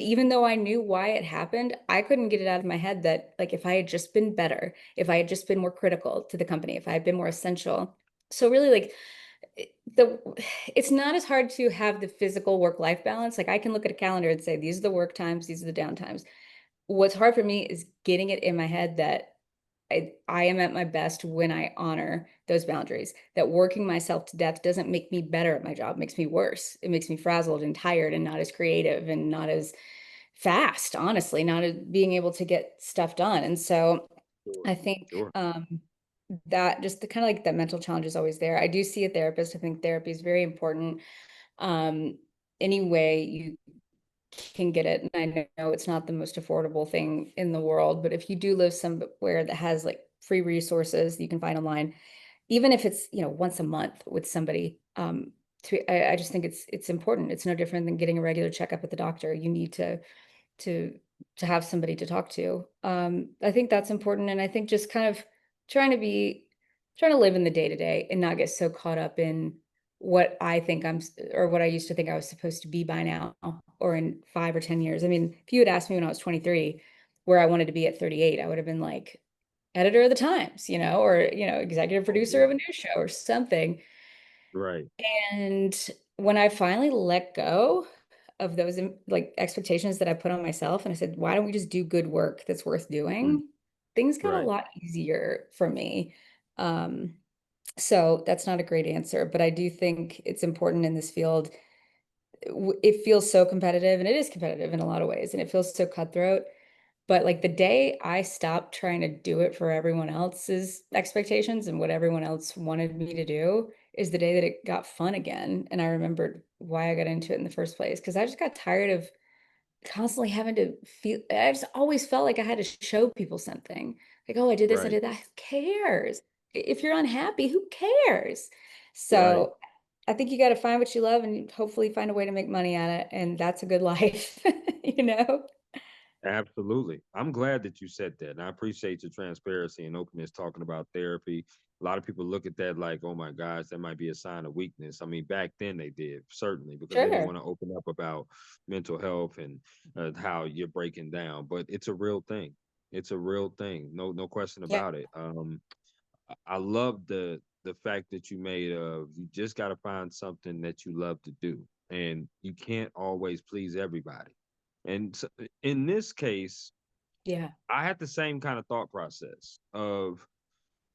even though I knew why it happened, I couldn't get it out of my head that, like, if I had just been better, if I had just been more critical to the company, if I had been more essential. So really, like, the it's not as hard to have the physical work-life balance. Like, I can look at a calendar and say, these are the work times, these are the down times. What's hard for me is getting it in my head that I am at my best when I honor those boundaries. That working myself to death doesn't make me better at my job, it makes me worse. It makes me frazzled and tired and not as creative and not as fast, honestly, not as being able to get stuff done. And so Sure, I think sure. that just the kind of like that mental challenge is always there. I do see a therapist. I think therapy is very important. Um, any way you can get it. And I know it's not the most affordable thing in the world, but if you do live somewhere that has like free resources that you can find online, even if it's, once a month with somebody, I just think it's important. It's no different than getting a regular checkup at the doctor. You need to to have somebody to talk to. I think that's important, and I think just kind of trying to be trying to live in the day to day and not get so caught up in what I think or what I used to think I was supposed to be by now or in 5 or 10 years. I mean, if you had asked me when I was 23 where I wanted to be at 38, I would have been like editor of the Times, or executive Oh producer of yeah. a news show or something. Right. And when I finally let go of those like expectations that I put on myself, and I said, why don't we just do good work that's worth Mm, doing? Things got a right. lot easier for me. Um, so that's not a great answer, but I do think it's important in this field. It feels so competitive, and it is competitive in a lot of ways, and it feels so cutthroat. But like the day I stopped trying to do it for everyone else's expectations and what everyone else wanted me to do is the day that it got fun again. And I remembered why I got into it in the first place. Because I just got tired of constantly having to feel, I just always felt like I had to show people something. Like, oh, I did this, I Right. did that. Who cares? If you're unhappy, who cares? Right. So I think you got to find what you love and hopefully find a way to make money at it. And that's a good life, you know? Absolutely. I'm glad that you said that. And I appreciate your transparency and openness talking about therapy. A lot of people look at that like, oh my gosh, that might be a sign of weakness. I mean, back then they did, certainly, because they didn't Sure. want to open up about mental health and how you're breaking down. But it's a real thing. It's a real thing. No question Yeah. about it. I love the fact that you made of you just got to find something that you love to do, and you can't always please everybody. And so, in this case, Yeah. I had the same kind of thought process of,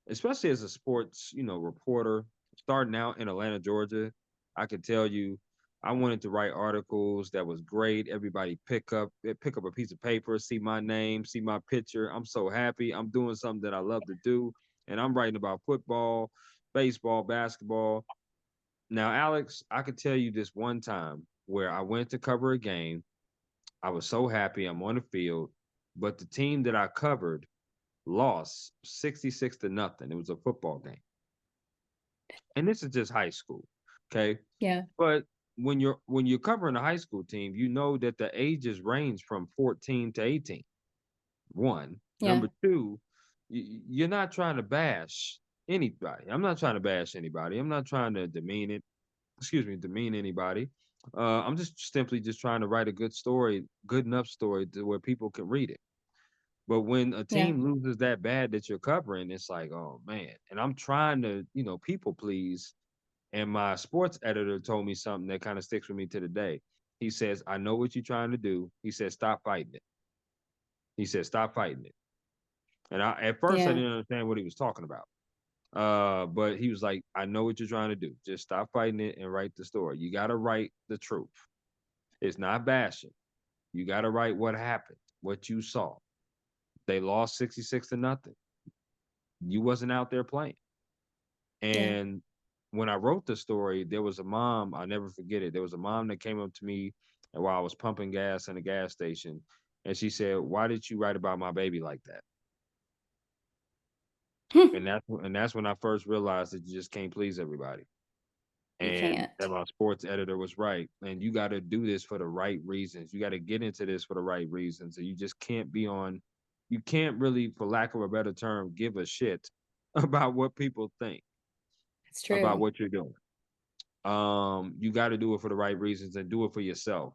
especially as a sports, reporter starting out in Atlanta, Georgia. I could tell you, I wanted to write articles that was great. Everybody pick up a piece of paper, see my name, see my picture. I'm so happy. I'm doing something that I love to do, and I'm writing about football, baseball, basketball. Now, Alex, I could tell you this one time where I went to cover a game. I was so happy. I'm on the field, but the team that I covered lost 66 to nothing. It was a football game. And this is just high school. Okay. Yeah. But when you're covering a high school team, you know that the ages range from 14 to 18. One. Yeah. Number two, you're not trying to bash anybody. I'm not trying to bash anybody. I'm not trying to demean anybody. I'm just simply just trying to write a good story, good enough story to where people can read it. But when a Yeah. team loses that bad that you're covering, it's like, oh man. And I'm trying to, people please. And my sports editor told me something that kind of sticks with me to the day. He says, I know what you're trying to do. He says, stop fighting it. He says, stop fighting it. And at first I Yeah. didn't understand what he was talking about. But he was like, I know what you're trying to do. Just stop fighting it and write the story. You gotta write the truth. It's not bashing. You gotta write what happened, what you saw. They lost 66 to nothing. You wasn't out there playing. Yeah. And when I wrote the story, there was a mom, I'll never forget it. There was a mom that came up to me while I was pumping gas in a gas station. And she said, why did you write about my baby like that? Hmm. And that's when I first realized that you just can't please everybody. You And can't. that my sports editor was right. And you got to do this for the right reasons. You got to get into this for the right reasons. And you just can't you can't really, for lack of a better term, give a shit about what people think It's about true. what you're doing. You got to do it for the right reasons and do it for yourself.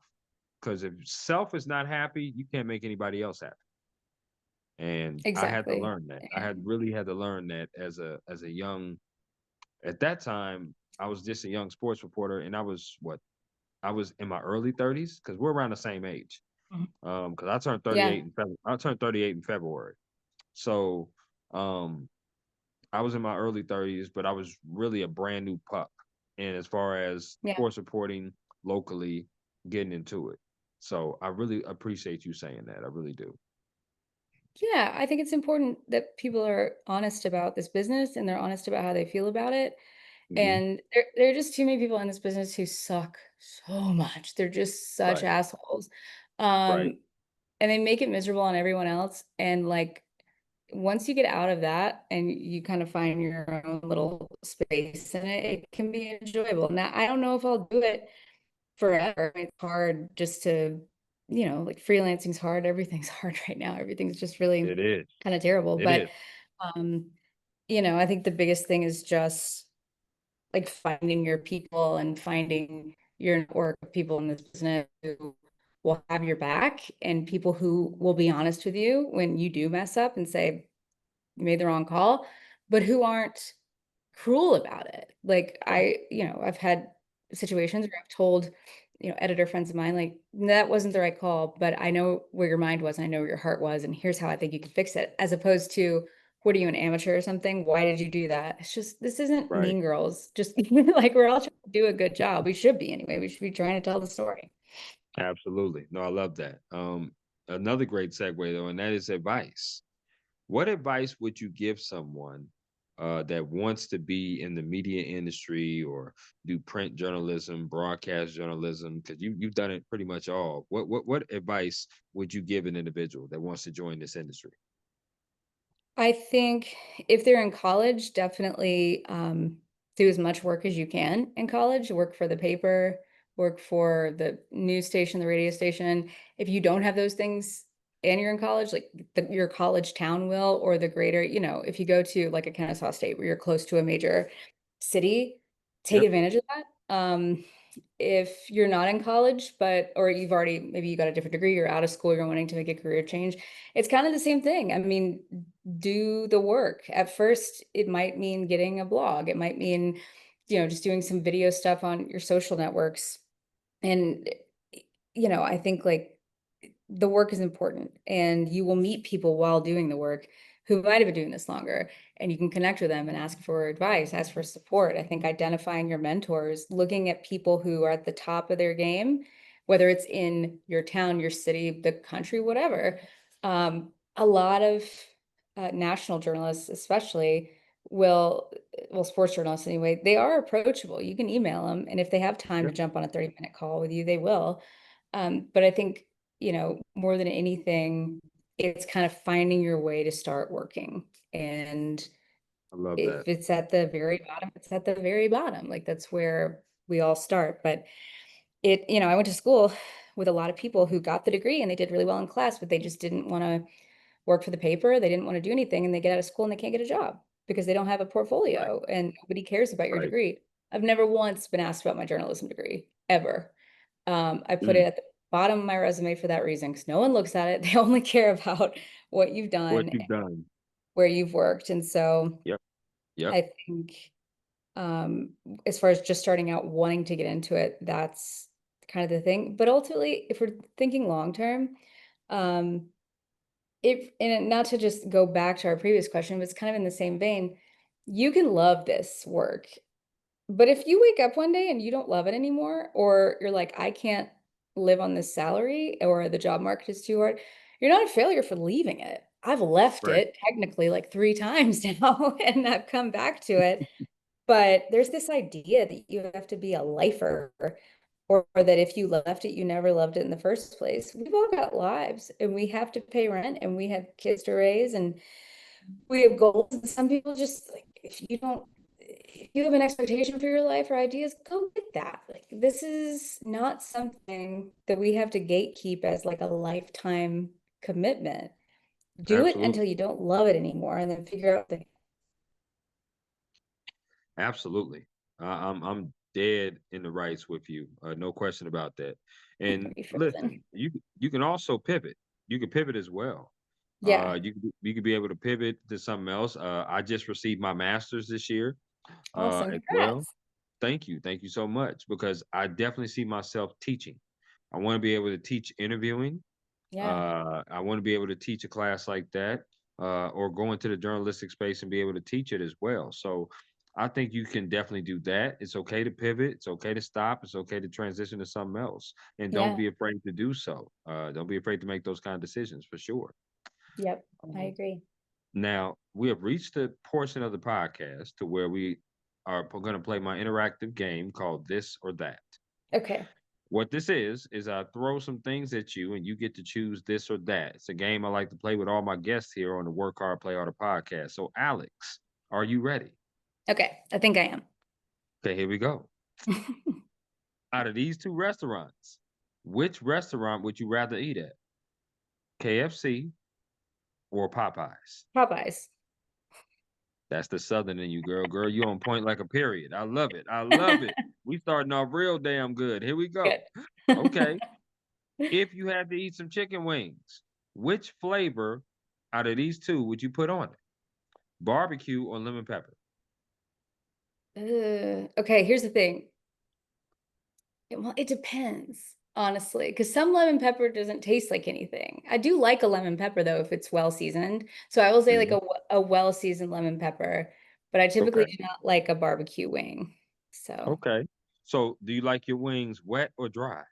Because if self is not happy, you can't make anybody else happy. And I had to Exactly. learn that. I had really had to learn that as a young at that time, I was just a young sports reporter, and I was in my early 30s because we're around the same age. Mhm. Because I turned Yeah. 38 in February. I turned 38 in February. So um I was in my early 30s, but I was really a brand new pup. And as far as Yeah. sports reporting locally, getting into it. So I really appreciate you saying that. I really do. Yeah, I think it's important that people are honest about this business and they're honest about how they feel about it. Hmm. And there are just too many people in this business who suck so much. They're just such Right. assholes. Right. Um, and they make it miserable on everyone else. And like once you get out of that and you kind of find your own little space in it, it can be enjoyable. Now, I don't know if I'll do it forever. It's hard just to, like freelancing's hard. Everything's hard right now. Everything's just really It is. kind of terrible. It But is. um, I think the biggest thing is just like finding your people and finding your network of people in this business who will have your back and people who will be honest with you when you do mess up and say you made the wrong call, but who aren't cruel about it. Like Right. I've had situations where I've told, editor friends of mine, like, that wasn't the right call, but I know where your mind was and I know where your heart was, and here's how I think you could fix it, as opposed to, what are you, an amateur or something? Why did you do that? It's just, this isn't Right. Mean Girls. Just like we're all trying to do a good job. We should be anyway. We should be trying to tell the story. Absolutely. No, I love that. Another great segue though, and that is advice. What advice would you give someone that wants to be in the media industry or do print journalism, broadcast journalism? Because you've done it pretty much all. What advice would you give an individual that wants to join this industry? I think if they're in college, definitely do as much work as you can in college. Work for the paper, work for the news station, the radio station. If you don't have those things and you're in college, like your college town will, or the greater, if you go to like a Kennesaw State where you're close to a major city, take Yep. advantage of that. If you're not in college, or you've already, maybe you got a different degree, you're out of school, you're wanting to make a career change, it's kind of the same thing. I mean, do the work. At first, it might mean getting a blog. It might mean, just doing some video stuff on your social networks. And, I think like the work is important and you will meet people while doing the work who might have been doing this longer, and you can connect with them and ask for advice, ask for support. I think identifying your mentors, looking at people who are at the top of their game, whether it's in your town, your city, the country, whatever. A lot of national journalists especially will, well, sports journalists anyway, they are approachable. You can email them, and if they have time to Yep. jump on a 30-minute call with you, they will. But I think, more than anything, it's kind of finding your way to start working. And I love if that. it's at the very bottom, it's at the very bottom. Like that's where we all start. But I went to school with a lot of people who got the degree and they did really well in class, but they just didn't want to work for the paper. They didn't want to do anything, and they get out of school and they can't get a job because they don't have a Right. portfolio and nobody cares about your Right. degree. I've never once been asked about my journalism degree ever. I put it Mm. at the bottom of my resume for that reason, because no one looks at it. They only care about what you've What done, you've done. where you've worked. And so Yep. Yep. I think, um, as far as just starting out wanting to get into it, that's kind of the thing. But ultimately, if we're thinking long term, um, if and not to just go back to our previous question, but it's kind of in the same vein, you can love this work. But if you wake up one day and you don't love it anymore, or you're like, I can't live on this salary, or the job market is too hard, you're not a failure for leaving it. I've left Right. it technically like 3 times now, and I've come back to it. But there's this idea that you have to be a lifer, or that if you left it, you never loved it in the first place. We've all got lives and we have to pay rent and we have kids to raise and we have goals. And some people just like, if you have an expectation for your life or ideas, go get that. Like, this is not something that we have to gatekeep as like a lifetime commitment. Do it Absolutely. until you don't love it anymore and then figure out the Absolutely. I'm dead in the rights with you. No question about that. And be listen, frozen. you can also pivot. You can pivot as well. Yeah. You could be able to pivot to something else. I just received my master's this year Awesome. as well. Congrats. Thank you so much because I definitely see myself teaching. I want to be able to teach interviewing. Yeah. I want to be able to teach a class like that, or go into the journalistic space and be able to teach it as well. So I think you can definitely do that. It's okay to pivot. It's okay to stop. It's okay to transition to something else, and don't Yeah. be afraid to do so. Don't be afraid to make those kind of decisions for sure. Yep, I agree. Now, we have reached the portion of the podcast to where we are going to play my interactive game called This or That. Okay. What this is I throw some things at you and you get to choose this or that. It's a game I like to play with all my guests here on the Work Hard, Play Harder podcast. So, Alex, are you ready? Okay, I think I am. Okay, here we go. Out of these two restaurants, which restaurant would you rather eat at? KFC or Popeyes? Popeyes. That's the Southern in you, girl. Girl, you on point like a period. I love it. I love it. We starting off real damn good. Here we go. Good. Okay. If you had to eat some chicken wings, which flavor out of these two would you put on it? Barbecue or lemon pepper? Okay, here's the thing. Well, it depends, honestly, because some lemon pepper doesn't taste like anything. I do like a lemon pepper though if it's well seasoned. So I will say like Mhm. a well seasoned lemon pepper, but I typically Okay. do not like a barbecue wing. So Okay. So do you like your wings wet or dry?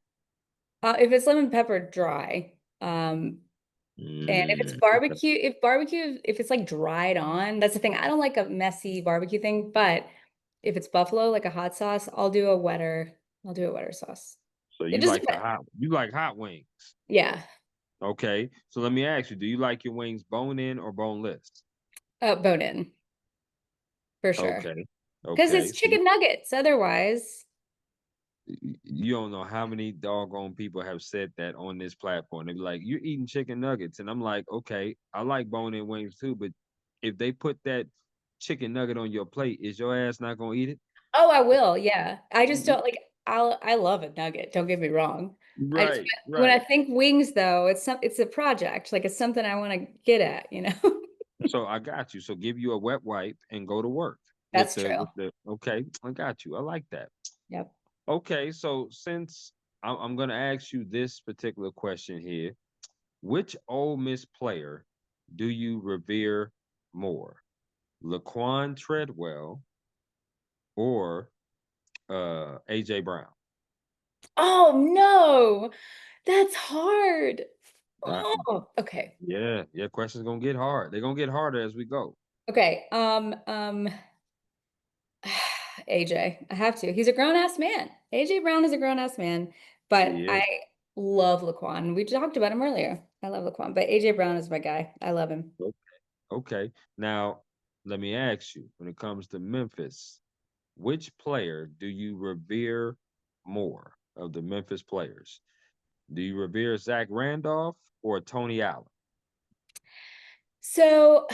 if it's lemon pepper, dry. And if it's Okay. barbecue, if it's like dried on, that's the thing. I don't like a messy barbecue thing, but if it's buffalo, like a hot sauce, I'll do a wetter sauce. So It you just like depends. you like hot wings. Yeah. Okay. So let me ask you, do you like your wings bone in or boneless? Bone in for sure. Okay. Because Okay. it's chicken nuggets otherwise. You don't know how many doggone people have said that on this platform. They be like, "You're eating chicken nuggets," and I'm like, "Okay, I like bone-in wings too, but if they put that chicken nugget on your plate, is your ass not gonna eat it?" Oh, I will. Yeah. I just Mm, don't like I love a nugget. Don't get me wrong. I just right, when I right. think wings though, it's a project. Like it's something I want to get at, you know? So I got you. So give you a wet wipe and go to work with That's the true. with the. Okay, I got you. I like that. Yep. Okay, so since I'm gonna ask you this particular question here, which Ole Miss player do you revere more? Laquan Treadwell or AJ Brown? Oh no. That's hard. Uh, Oh, okay. yeah, yeah, questions gonna get hard. They're gonna get harder as we go. Okay. AJ. I have to. He's a grown ass man. AJ Brown is a grown ass man, but Yeah. I love Laquan. We talked about him earlier. I love Laquan, but AJ Brown is my guy. I love him. Okay. Now, let me ask you, when it comes to Memphis, which player do you revere more of the Memphis players? Do you revere Zach Randolph or Tony Allen? So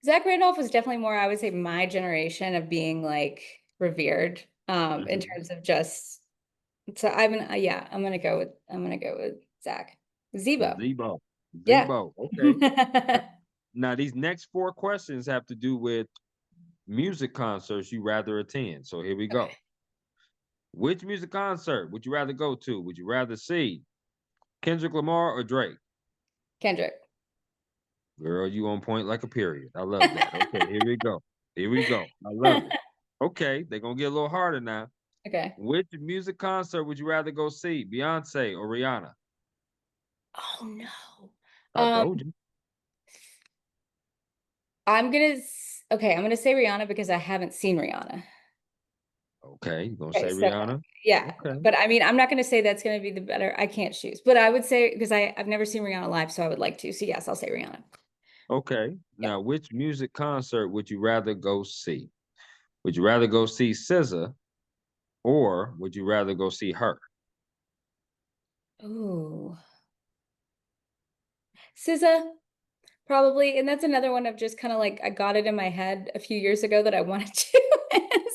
Zach Randolph was definitely more, I would say, my generation of being like revered in Mhm. terms of just so yeah, I'm gonna go with Zach. Zebo. Zebo. Yeah. Zebo. Okay. Now, these next four questions have to do with music concerts you rather attend. So here we Okay. go. Which music concert would you rather go to? Would you rather see Kendrick Lamar or Drake? Kendrick. Girl, you on point like a period. I love that. Okay, here we go. Here we go. I love it. Okay, they're gonna get a little harder now. Okay. Which music concert would you rather go see? Beyonce or Rihanna? Oh no. I Um, told you. I'm gonna say Rihanna because I haven't seen Rihanna. Okay, you gonna Okay, say so Rihanna? yeah, Okay. but I mean, I'm not gonna say that's gonna be the better. I can't choose, but I would say because I've never seen Rihanna live, so I would like to. So yes, I'll say Rihanna. Okay. Yep. Now, which music concert would you rather go see? Would you rather go see SZA or would you rather go see her? Ooh, SZA probably, and that's another one of just kind of like I got it in my head a few years ago that I wanted to.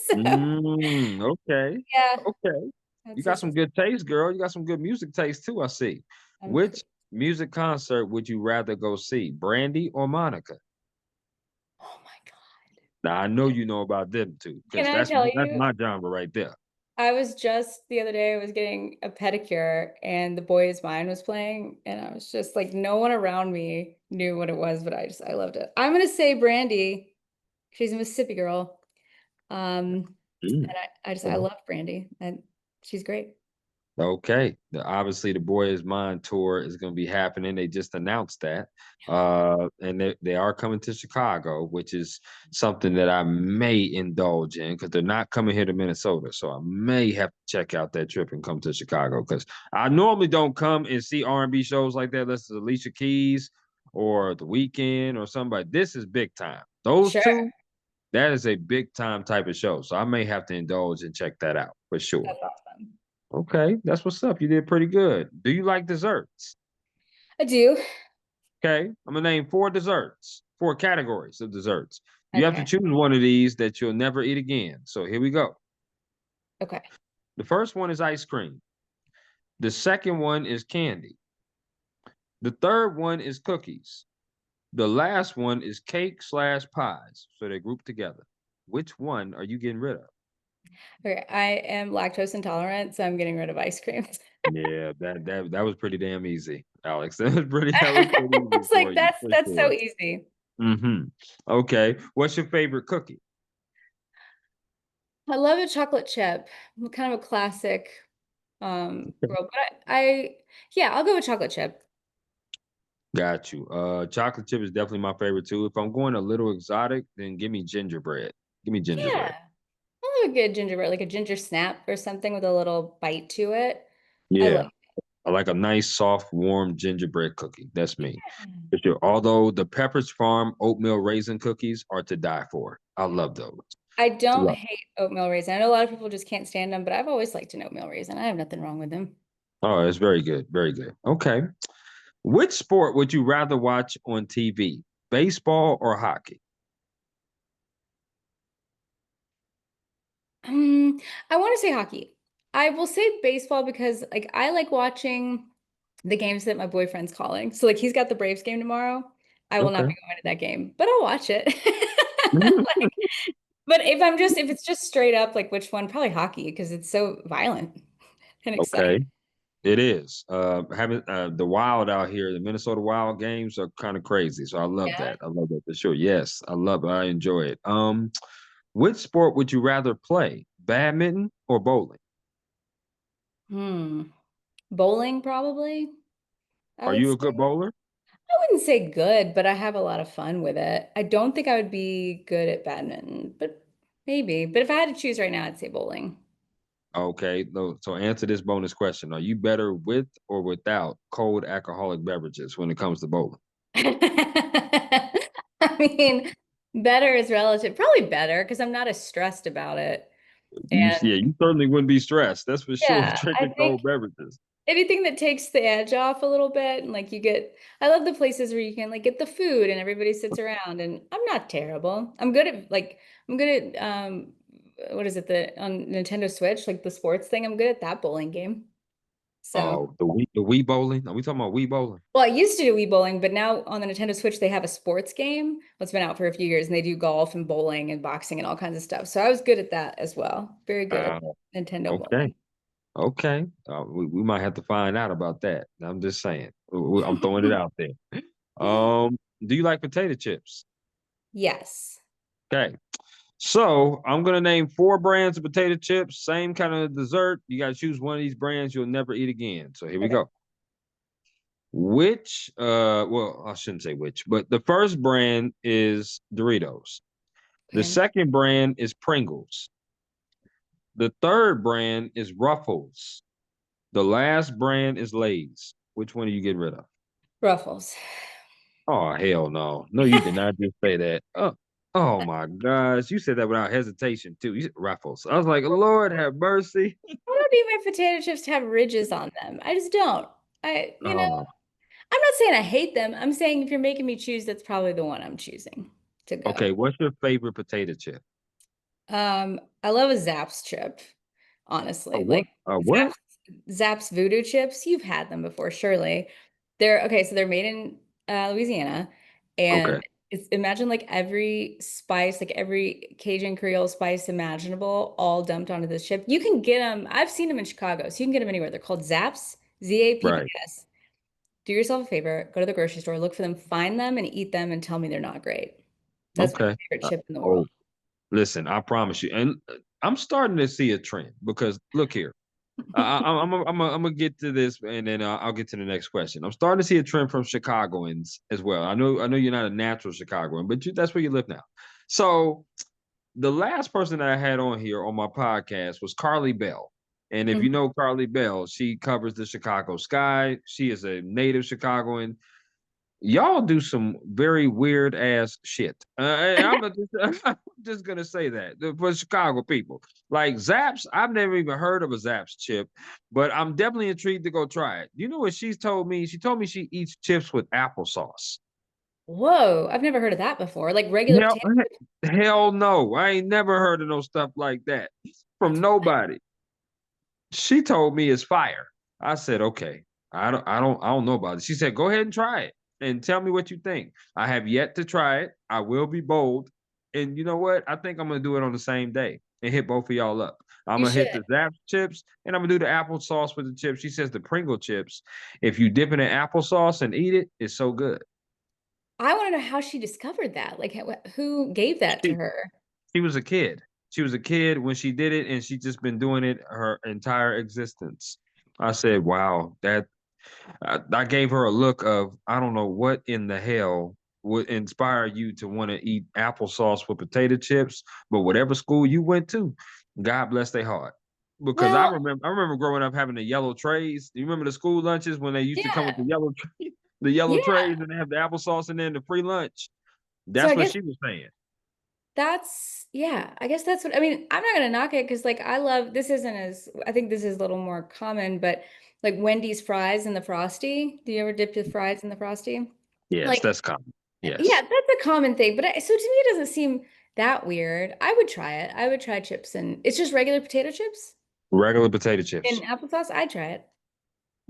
So Okay. yeah, Okay. You that's got it. some good taste, girl. You got some good music taste too, I see. I'm Which music concert would you rather go see? Brandy or Monica? oh my God. Now I know you know about them too, Can because I tell that's you? my genre right there. I was just the other day, I was getting a pedicure and The Boy Is Mine was playing, and I was just like, no one around me knew what it was, but I loved it. I'm gonna say Brandy. She's a Mississippi girl. Mm, And I okay. love Brandy, and she's great. Okay. Obviously, the Boy Is Mine tour is going to be happening. They just announced that. And they are coming to Chicago, which is something that I may indulge in because they're not coming here to Minnesota. So I may have to check out that trip and come to Chicago because I normally don't come and see R&B shows like that unless it's Alicia Keys or The Weeknd or somebody. This is big time. Those Sure. two, that is a big time type of show. So I may have to indulge and check that out for sure. That's awesome. Okay, that's what's up. You did pretty good. Do you like desserts? I do. Okay, I'm gonna name four desserts, four categories of desserts. You have to Okay. choose one of these that you'll never eat again. So here we go. Okay. The first one is ice cream. The second one is candy. The third one is cookies. The last one is cake slash pies. So they're grouped together. Which one are you getting rid of? Okay. I am lactose intolerant, so I'm getting rid of ice cream. Yeah, that was pretty damn easy, Alex. That was pretty easy It's for like you for that's so sure. easy. Mm-hmm. Okay. What's your favorite cookie? I love a chocolate chip. I'm kind of a classic Okay. girl, but yeah, I'll go with chocolate chip. Got you. Chocolate chip is definitely my favorite too. If I'm going a little exotic, then give me gingerbread. Give me gingerbread. Yeah. I love a good gingerbread, like a ginger snap or something with a little bite to it. I Yeah, like I like a nice, soft, warm gingerbread cookie. That's me. it. For sure. Although the Pepperidge Farm oatmeal raisin cookies are to die for. I love those. I don't Love. hate oatmeal raisin. I know a lot of people just can't stand them, but I've always liked an oatmeal raisin. I have nothing wrong with them. Oh, it's very good. Very good. Okay. Which sport would you rather watch on TV? Baseball or hockey? Um, I want to say hockey. I will say baseball because like I like watching the games that my boyfriend's calling. So like he's got the Braves game tomorrow. I will not Okay. be going to that game, but I'll watch it. Like, but if it's just straight up like which one, probably hockey because it's so violent and exciting. Okay. It is. Having the Wild out here, the Minnesota Wild games are kind of crazy. So I love Yeah. that. I love that for sure. Yes, I love it. I enjoy it. Which sport would you rather play? Badminton or bowling? Hmm. Bowling probably, I Are would you a say. good bowler? I wouldn't say good, but I have a lot of fun with it. I don't think I would be good at badminton, but maybe. But if I had to choose right now, I'd say bowling. Okay. No, so answer this bonus question. Are you better with or without cold alcoholic beverages when it comes to bowling? I mean, better is relative. Probably better because I'm not as stressed about it. Yeah, And you certainly wouldn't be stressed. That's for sure. yeah, I Drinking think cold beverages. anything that takes the edge off a little bit and like I love the places where you can like get the food and everybody sits around and I'm not terrible. I'm good at what is it, the on Nintendo Switch, like the sports thing. I'm good at that bowling game. So, Oh, the Wii bowling. Are we talking about Wii bowling? well, I used to do Wii bowling, but now on the Nintendo Switch they have a sports game that's been out for a few years and they do golf and bowling and boxing and all kinds of stuff. So I was good at that as well. Very good at Uh, Nintendo okay. bowling. Okay. We might have to find out about that. I'm just saying. I'm throwing it out there. Do you like potato chips? Yes. Okay. So I'm gonna name four brands of potato chips, same kind of dessert. You gotta choose one of these brands you'll never eat again. So here we Okay. go. Which well, I shouldn't say which, but the first brand is Doritos. The Okay. second brand is Pringles. The third brand is Ruffles. The last brand is Lay's. Which one do you get rid of? Ruffles. Oh hell no. No, you did not just say that. Oh my gosh. You said that without hesitation too. You said Ruffles. I was like, Lord have mercy. I don't need my potato chips to have ridges on them. I just don't. Oh, I'm not saying I hate them. I'm saying if you're making me choose, that's probably the one I'm choosing to go. okay. What's your favorite potato chip? I love a Zapp's chip, A honestly. what? Like A what? Zapp's Voodoo chips. You've had them before, surely. They're okay, so they're made in Louisiana, Okay. and it's imagine like every spice, like every Cajun Creole spice imaginable, all dumped onto this chip. You can get them. I've seen them in Chicago, so you can get them anywhere. They're called Zapp's, Right. Zapps. Do yourself a favor, go to the grocery store, look for them, find them, and eat them, and tell me they're not great. That's my Okay. favorite chip in the world. Oh, listen, I promise you. And I'm starting to see a trend because look here. I'm gonna get to this, and then I'll get to the next question. I'm starting to see a trend from Chicagoans as well. I know you're not a natural Chicagoan, but that's where you live now. So the last person that I had on here on my podcast was Carly Bell. And if you Mhm. know Carly Bell, she covers the Chicago Sky. She is a native Chicagoan. Y'all do some very weird ass shit. I'm just gonna say that for Chicago people. Like Zaps, I've never even heard of a Zaps chip, but I'm definitely intrigued to go try it. You know what she's told me? She told me she eats chips with applesauce. Whoa, I've never heard of that before. Like regular Hell, potato. hell no. I ain't never heard of no stuff like that from That's nobody. She told me it's fire. I said, okay. I don't know about it. She said, go ahead and try it and tell me what you think. I have yet to try it. I will be bold. And you know what? I think I'm gonna do it on the same day and hit both of y'all up. I'm you gonna should. hit the Zap chips and I'm gonna do the applesauce with the chips. She says the Pringle chips, if you dip it in applesauce and eat it, it's so good. I want to know how she discovered that. Like, who gave that to She her? she was a kid. She was a kid when she did it, and she just been doing it her entire existence. I said, "Wow, I gave her a look of I don't know what in the hell would inspire you to want to eat applesauce with potato chips, but whatever school you went to, God bless their heart. Because Well, I remember growing up having the yellow trays. Do you remember the school lunches when they used to come with yeah, the yellow yeah. trays, and they have the applesauce and then the free lunch? So That's I what guess she was saying. that's yeah. I guess that's what I mean. I'm not gonna knock it because like I love this isn't as I think this is a little more common, but like Wendy's fries and the Frosty. Do you ever dip your fries in the Frosty? Yes, Like, that's common. yeah, Yes. that's a common thing. But so to me, it doesn't seem that weird. I would try it. I would try chips and it's just regular potato chips Regular potato in chips. applesauce. I'd try it.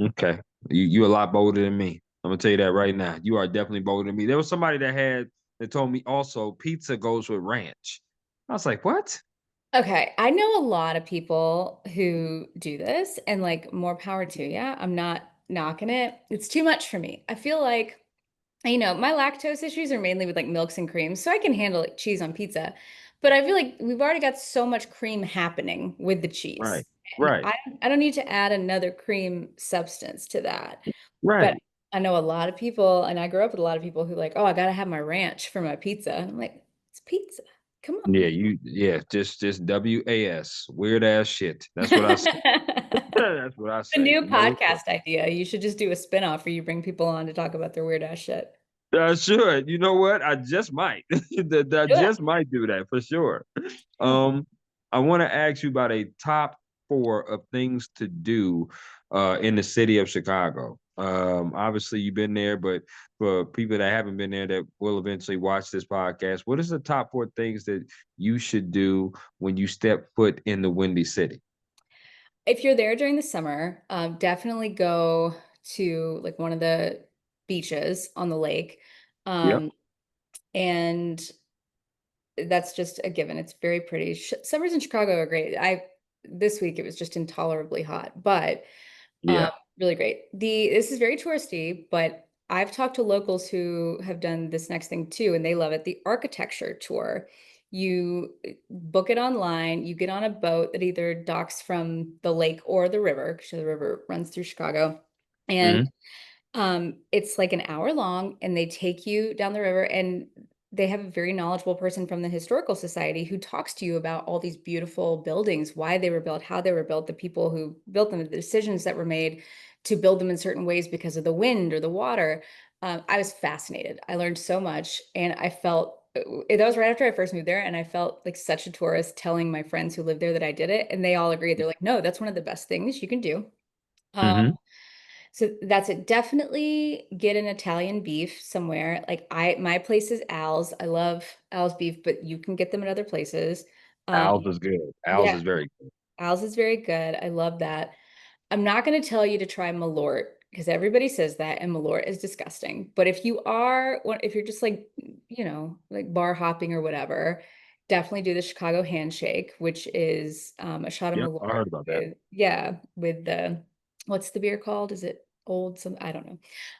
Okay. You a lot bolder than me. I'm gonna tell you that right now. You are definitely bolder than me. There was somebody that told me also pizza goes with ranch. I was like, what? Okay, I know a lot of people who do this and like more power to you. I'm not knocking it. It's too much for me. I feel like, my lactose issues are mainly with like milks and creams, so I can handle like cheese on pizza. But I feel like we've already got so much cream happening with the cheese. Right. And Right. I don't need to add another cream substance to that. But Right. I know a lot of people, and I grew up with a lot of people who like, oh, I gotta have my ranch for my pizza. And I'm like, it's pizza. Come Yeah, on. just WAS. Weird ass shit. That's what I say. That's what I A say. new No sir. podcast idea. You should just do a spinoff where you bring people on to talk about their weird ass shit. I should. You know what? I just might. I Do it. just might do that for sure. Yeah. Um, I want to ask you about a top four of things to do in the city of Chicago. Obviously you've been there, but for people that haven't been there that will eventually watch this podcast, what is the top four things that you should do when you step foot in the Windy City? If you're there during the summer, definitely go to like one of the beaches on the lake. Yep. Um, and that's just a given. It's very pretty. Summers in Chicago are great. This week it was just intolerably hot, but um, Yeah. really great. This is very touristy, but I've talked to locals who have done this next thing too, and they love it. The architecture tour. You book it online, you get on a boat that either docks from the lake or the river, because the river runs through Chicago. And Hmm. it's like an hour long, and they take you down the river, and they have a very knowledgeable person from the Historical Society who talks to you about all these beautiful buildings, why they were built, how they were built, the people who built them, the decisions that were made to build them in certain ways because of the wind or the water. I was fascinated. I learned so much, and I felt that was right after I first moved there, and I felt like such a tourist telling my friends who lived there that I did it, and they all agreed. They're like, "No, that's one of the best things you can do." Um, Hmm. so that's it. Definitely get an Italian beef somewhere. Like my place is Al's. I love Al's beef, but you can get them at other places. Um, Al's is good. Al's yeah, is very good. Al's is very good. I love that. I'm not going to tell you to try Malort because everybody says that, and Malort is disgusting. But if you're just like, like bar hopping or whatever, definitely do the Chicago handshake, which is a shot of Yep, I Malort heard about that. with, yeah, with what's the beer called? Is it old? Some, I don't know.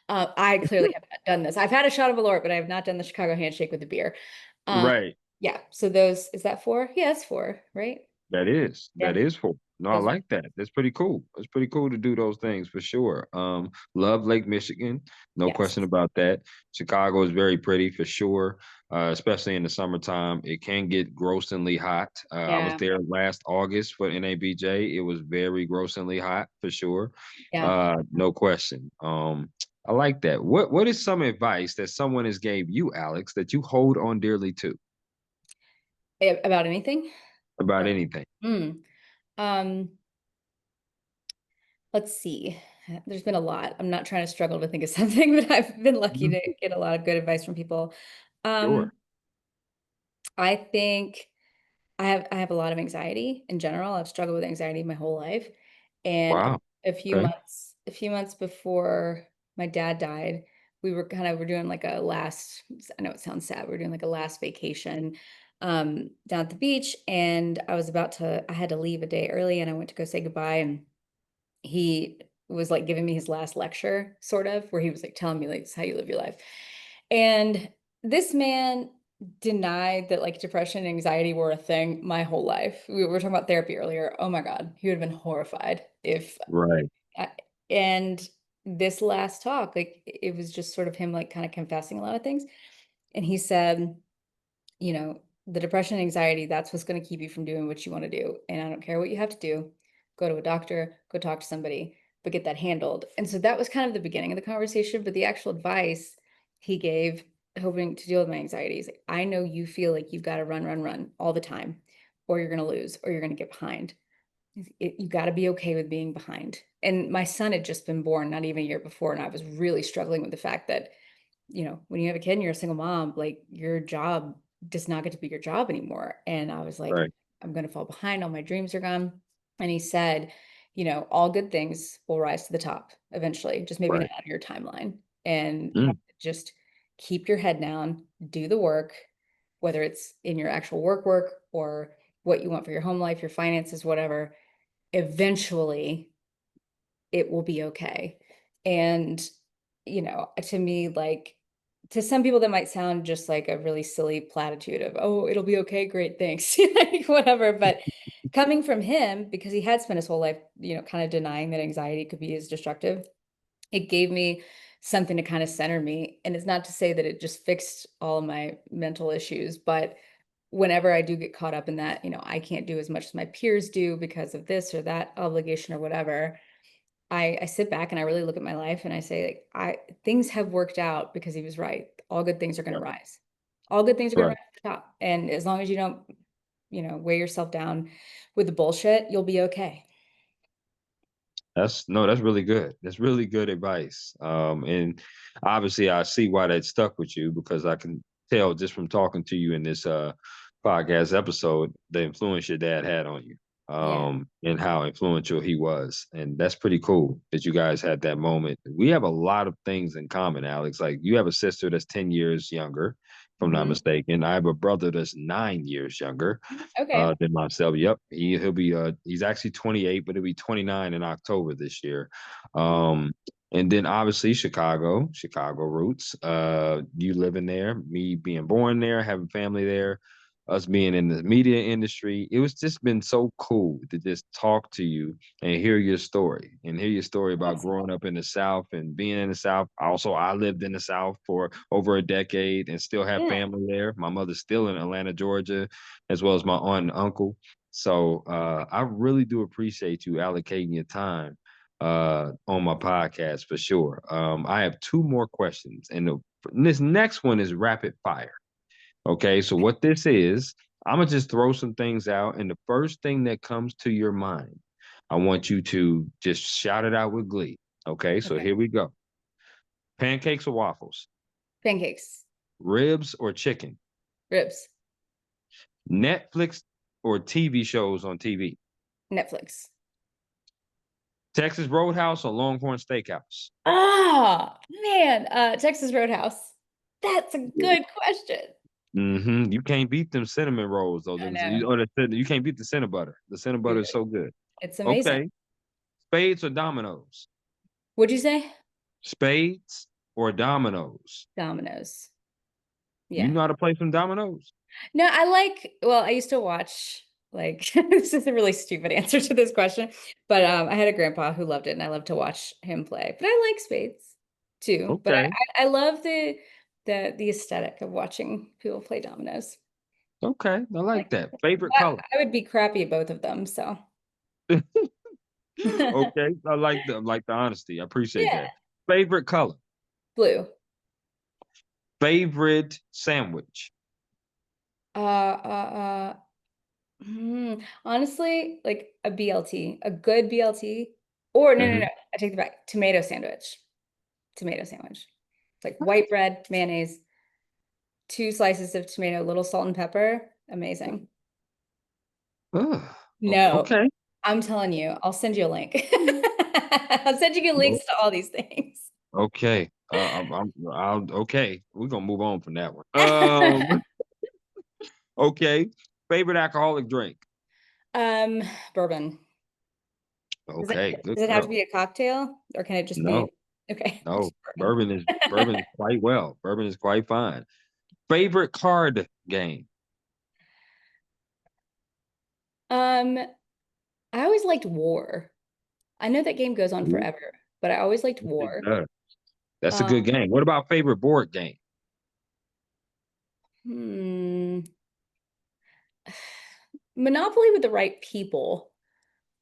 I clearly have not done this. I've had a shot of Malort, but I have not done the Chicago handshake with the beer. Um, Right. yeah. So is that four? Yeah, it's four, right? That is. Yeah. That is for. No, I Those are like that. That's pretty cool. It's pretty cool to do those things for sure. Love Lake Michigan, no yes. question about that. Chicago is very pretty for sure, especially in the summertime. It can get grossly hot. I was Yeah. there last August for NABJ. It was very grossly hot for sure. Yeah. No question. I like that. What is some advice that someone has gave you, Alex, that you hold on dearly to About anything? about Or anything? hmm. Um, let's see. There's been a lot. I'm not trying to struggle to think of something, but I've been lucky Mhm. to get a lot of good advice from people. Sure. Um, I think I have a lot of anxiety in general. I've struggled with anxiety my whole life. And Wow. Okay. a few months before my dad died, we're doing like a last, I know it sounds sad, we're doing like a last vacation down at the beach. And I had to leave a day early and I went to go say goodbye. And he was like giving me his last lecture, sort of, where he was like telling me like this is how you live your life. And this man denied that like depression and anxiety were a thing my whole life. We were talking about therapy earlier. Oh my God, he would have been horrified if Right. I, and this last talk, like it was just sort of him like kind of confessing a lot of things. And he said, the depression and anxiety, that's what's going to keep you from doing what you want to do. And I don't care what you have to do. Go to a doctor, go talk to somebody, but get that handled. And so that was kind of the beginning of the conversation. But the actual advice he gave, hoping to deal with my anxieties, I know you feel like you've got to run, run, run all the time, or you're going to lose, or you're going to get behind. You got to be okay with being behind. And my son had just been born, not even a year before. And I was really struggling with the fact that when you have a kid and you're a single mom, like your job does not get to be your job anymore. And I was like, Right. I'm going to fall behind. All my dreams are gone. And he said, all good things will rise to the top eventually, just maybe not Right. on your timeline. And you have Mm, to just keep your head down, do the work, whether it's in your actual work or what you want for your home life, your finances, whatever. Eventually, it will be okay. And, to me, like, to some people, that might sound just like a really silly platitude of, oh, it'll be okay, great, thanks, like, whatever. But coming from him, because he had spent his whole life, kind of denying that anxiety could be as destructive, it gave me something to kind of center me. And it's not to say that it just fixed all of my mental issues, but whenever I do get caught up in that, I can't do as much as my peers do because of this or that obligation or whatever. I sit back and I really look at my life and I say, like, things have worked out because he was right. All good things are going to right. rise. All good things are going to Right. rise to the top. And as long as you don't, weigh yourself down with the bullshit, you'll be okay. That's no, that's really good. That's really good advice. And obviously I see why that stuck with you because I can tell just from talking to you in this podcast episode the influence your dad had on you. Yeah. And how influential he was. And that's pretty cool that you guys had that moment. We have a lot of things in common, Alex. Like you have a sister that's 10 years younger, if I'm not Hmm. mistaken. I have a brother that's 9 years younger. Okay. Than myself. Yep, he'll be he's actually 28, but he'll be 29 in October this year. Um, and then obviously Chicago roots. You living there, me being born there, having family there, us being in the media industry. It was just been so cool to just talk to you and hear your story about Awesome. growing up in the South and being in the South. Also, I lived in the South for over a decade and still have Yeah. family there. My mother's still in Atlanta, Georgia, as well as my aunt and uncle. So I really do appreciate you allocating your time on my podcast for sure. I have two more questions, and this next one is rapid fire. Okay, so what this is, I'm gonna just throw some things out, and the first thing that comes to your mind, I want you to just shout it out with glee. Okay, so Okay. here we go. Pancakes or waffles? Pancakes, Ribs or chicken? ribs, Netflix or TV shows on TV? Netflix. Texas Roadhouse or Longhorn Steakhouse? Ah, man. Texas Roadhouse. That's a good question. You can't beat them cinnamon rolls though. I Them, know. you can't beat the cinnamon butter. The cinnamon butter is Dude, so good. it's amazing. Okay, spades or dominoes? What'd you say? Spades or dominoes? Domino's. You Yeah. know how to play some dominoes? No, well, I used to watch. Like this is a really stupid answer to this question, but I had a grandpa who loved it, and I love to watch him play. But I like spades too. But Okay. I love the aesthetic of watching people play dominoes. Okay. I Like like that. Favorite I, color. I would be crappy at both of them. So Okay. I like the honesty. I appreciate yeah, that. Favorite color. blue. Favorite sandwich. Uh, honestly, like a BLT, a good BLT, or no, no, no, Hmm. I take it back. Tomato sandwich. Tomato sandwich. It's like white bread, mayonnaise, two slices of tomato, little salt and pepper. Amazing. No, Okay. I'm telling you, I'll send you a link. I'll send you links to all these things. Okay. Okay. We're gonna move on from that one. Okay. Favorite alcoholic drink. Um, Bourbon. Does it Okay, good does it have to girl. be a cocktail or can it just No, be okay, no. just bourbon? Bourbon is quite well. Bourbon is quite fine. Favorite card game. Um, I always liked War. I know that game goes on Ooh, forever, but I always liked it War. does. That's a Um, good game. What about favorite board game? hmm. Monopoly with the right people.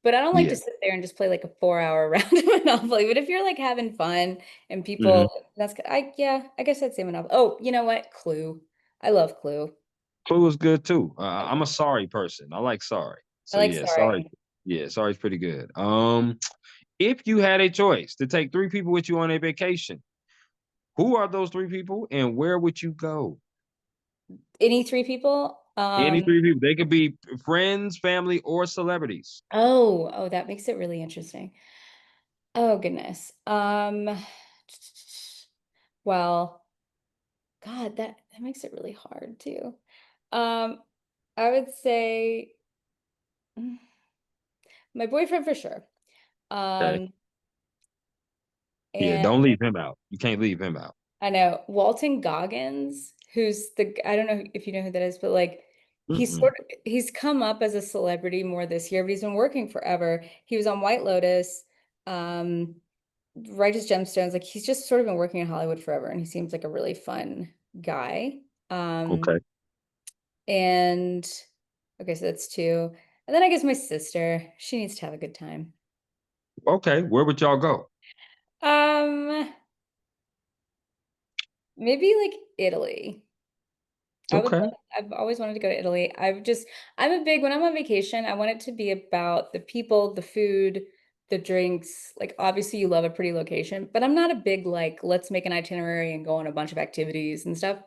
But I don't like Yeah. to sit there and just play like a 4 hour round of Monopoly. But if you're like having fun and Hmm. people, yeah, I guess I'd say Monopoly. Oh, you know what? Clue. I love Clue. Clue is good too. I I'm a sorry person. I like sorry. So like yeah, Sorry. sorry. Yeah, sorry's pretty good. If you had a choice to take three people with you on a vacation, who are those three people and where would you go? Any three people? Any three people. They could be friends, family, or celebrities. Oh, that makes it really interesting. Oh goodness. Well, God, that makes it really hard too. Um, I would say mm, my boyfriend for sure. Okay. Um, Yeah, and don't leave him out. You can't leave him out. I know Walton Goggins, who's I don't know if you know who that is, but like Mm-mm. he's come up as a celebrity more this year, but he's been working forever. He was on White Lotus, um, Righteous Gemstones. Like he's just sort of been working in Hollywood forever, and he seems like a really fun guy. Okay. And okay, so that's two. And then I guess my sister, she needs to have a good time. Okay. Where would y'all go? Um, maybe like Italy. Okay. I've always wanted to go to Italy. I'm a big, when I'm on vacation, I want it to be about the people, the food, the drinks. Like, obviously, you love a pretty location, but I'm not a big, like, let's make an itinerary and go on a bunch of activities and stuff.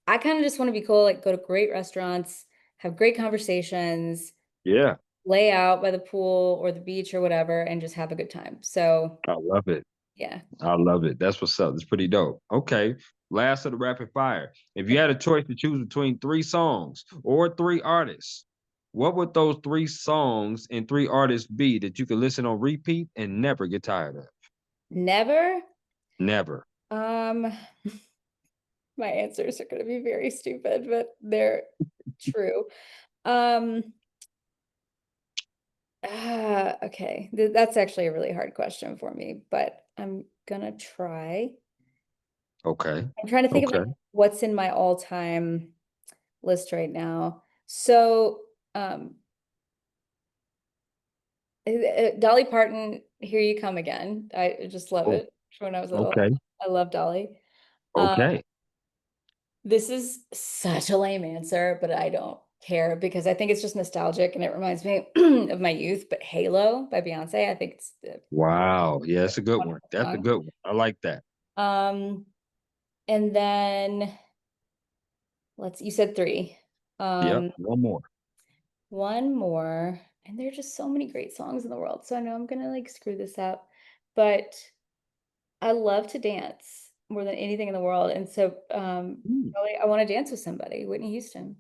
I kind of just want to be cool, like, go to great restaurants, have great conversations, Yeah. lay out by the pool or the beach or whatever, and just have a good time. So, I love it. yeah. I love it. That's what's up. It's pretty dope. Okay. Last of the rapid fire. If you had a choice to choose between three songs or three artists, what would those three songs and three artists be that you could listen on repeat and never get tired of? Never. Never. Um, my answers are going to be very stupid, but they're true. Um, okay. That's actually a really hard question for me, but I'm gonna try. Okay. I'm trying to think of like Okay. what's in my all-time list right now. So, um, Dolly Parton, Here You Come Again. I just love Oh, it from when I was little. okay. I love Dolly. Um, Okay. this is such a lame answer, but I don't care because I think it's just nostalgic and it reminds me of my youth. But Halo by Beyonce, I think it's a Wow. Yeah, that's a good one. wonderful That's a song. good one. I like that. Um, and then you said three. Yep. Um, One more. one more, and there are just so many great songs in the world. So I know I'm gonna like screw this up, but I love to dance more than anything in the world. And so Mm. probably I want to dance with somebody, Whitney Houston.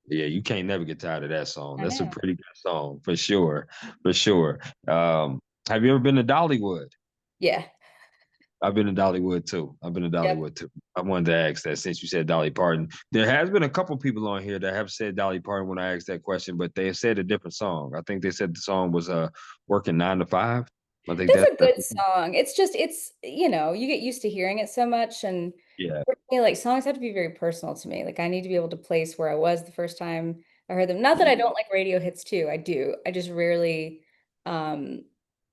Yeah, you can't never get tired of that song. I That's a know. pretty good song for sure. For sure. Have you ever been to Dollywood? Yeah. I've been to Dollywood too. I've been to Yep. Dollywood too. I wanted to ask that since you said Dolly Parton. There has been a couple people on here that have said Dolly Parton when I asked that question, but they said a different song. I think they said the song was "Working 9 to 5." I think That's a that's good song. It's just you get used to hearing it so much, and yeah. for me, like songs have to be very personal to me. Like I need to be able to place where I was the first time I heard them. Not that I don't like radio hits too. I do. I just rarely um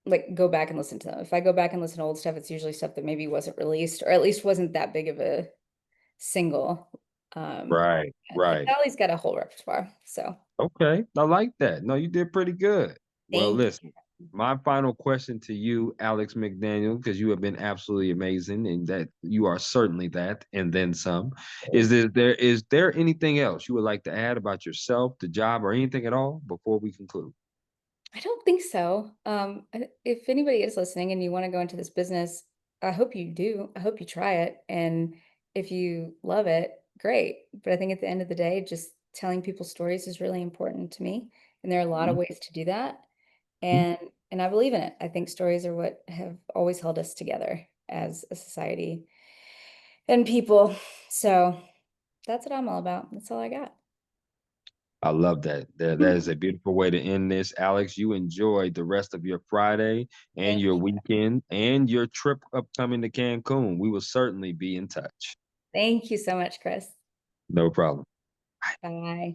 like go back and listen to them. If I go back and listen to old stuff, it's usually stuff that maybe wasn't released or at least wasn't that big of a single. Right, And right. Dolly's got a whole repertoire. So Okay, I like that. No, you did pretty good. Well, thank listen, my final question to you, Alex McDaniel, because you have been absolutely amazing, and that you are certainly that, and then some. you. Is there anything else you would like to add about yourself, the job, or anything at all before we conclude? I don't think so. If anybody is listening and you want to go into this business, I hope you do. I hope you try it. And if you love it, great. But I think at the end of the day, just telling people stories is really important to me. And there are a lot of ways to do that. And I believe in it. I think stories are what have always held us together as a society and people. So that's what I'm all about. That's all I got. I love that. That is a beautiful way to end this. Alex, you enjoy the rest of your Friday and Thank your you. weekend and your trip upcoming to Cancun. We will certainly be in touch. Thank you so much, Chris. No problem. Bye.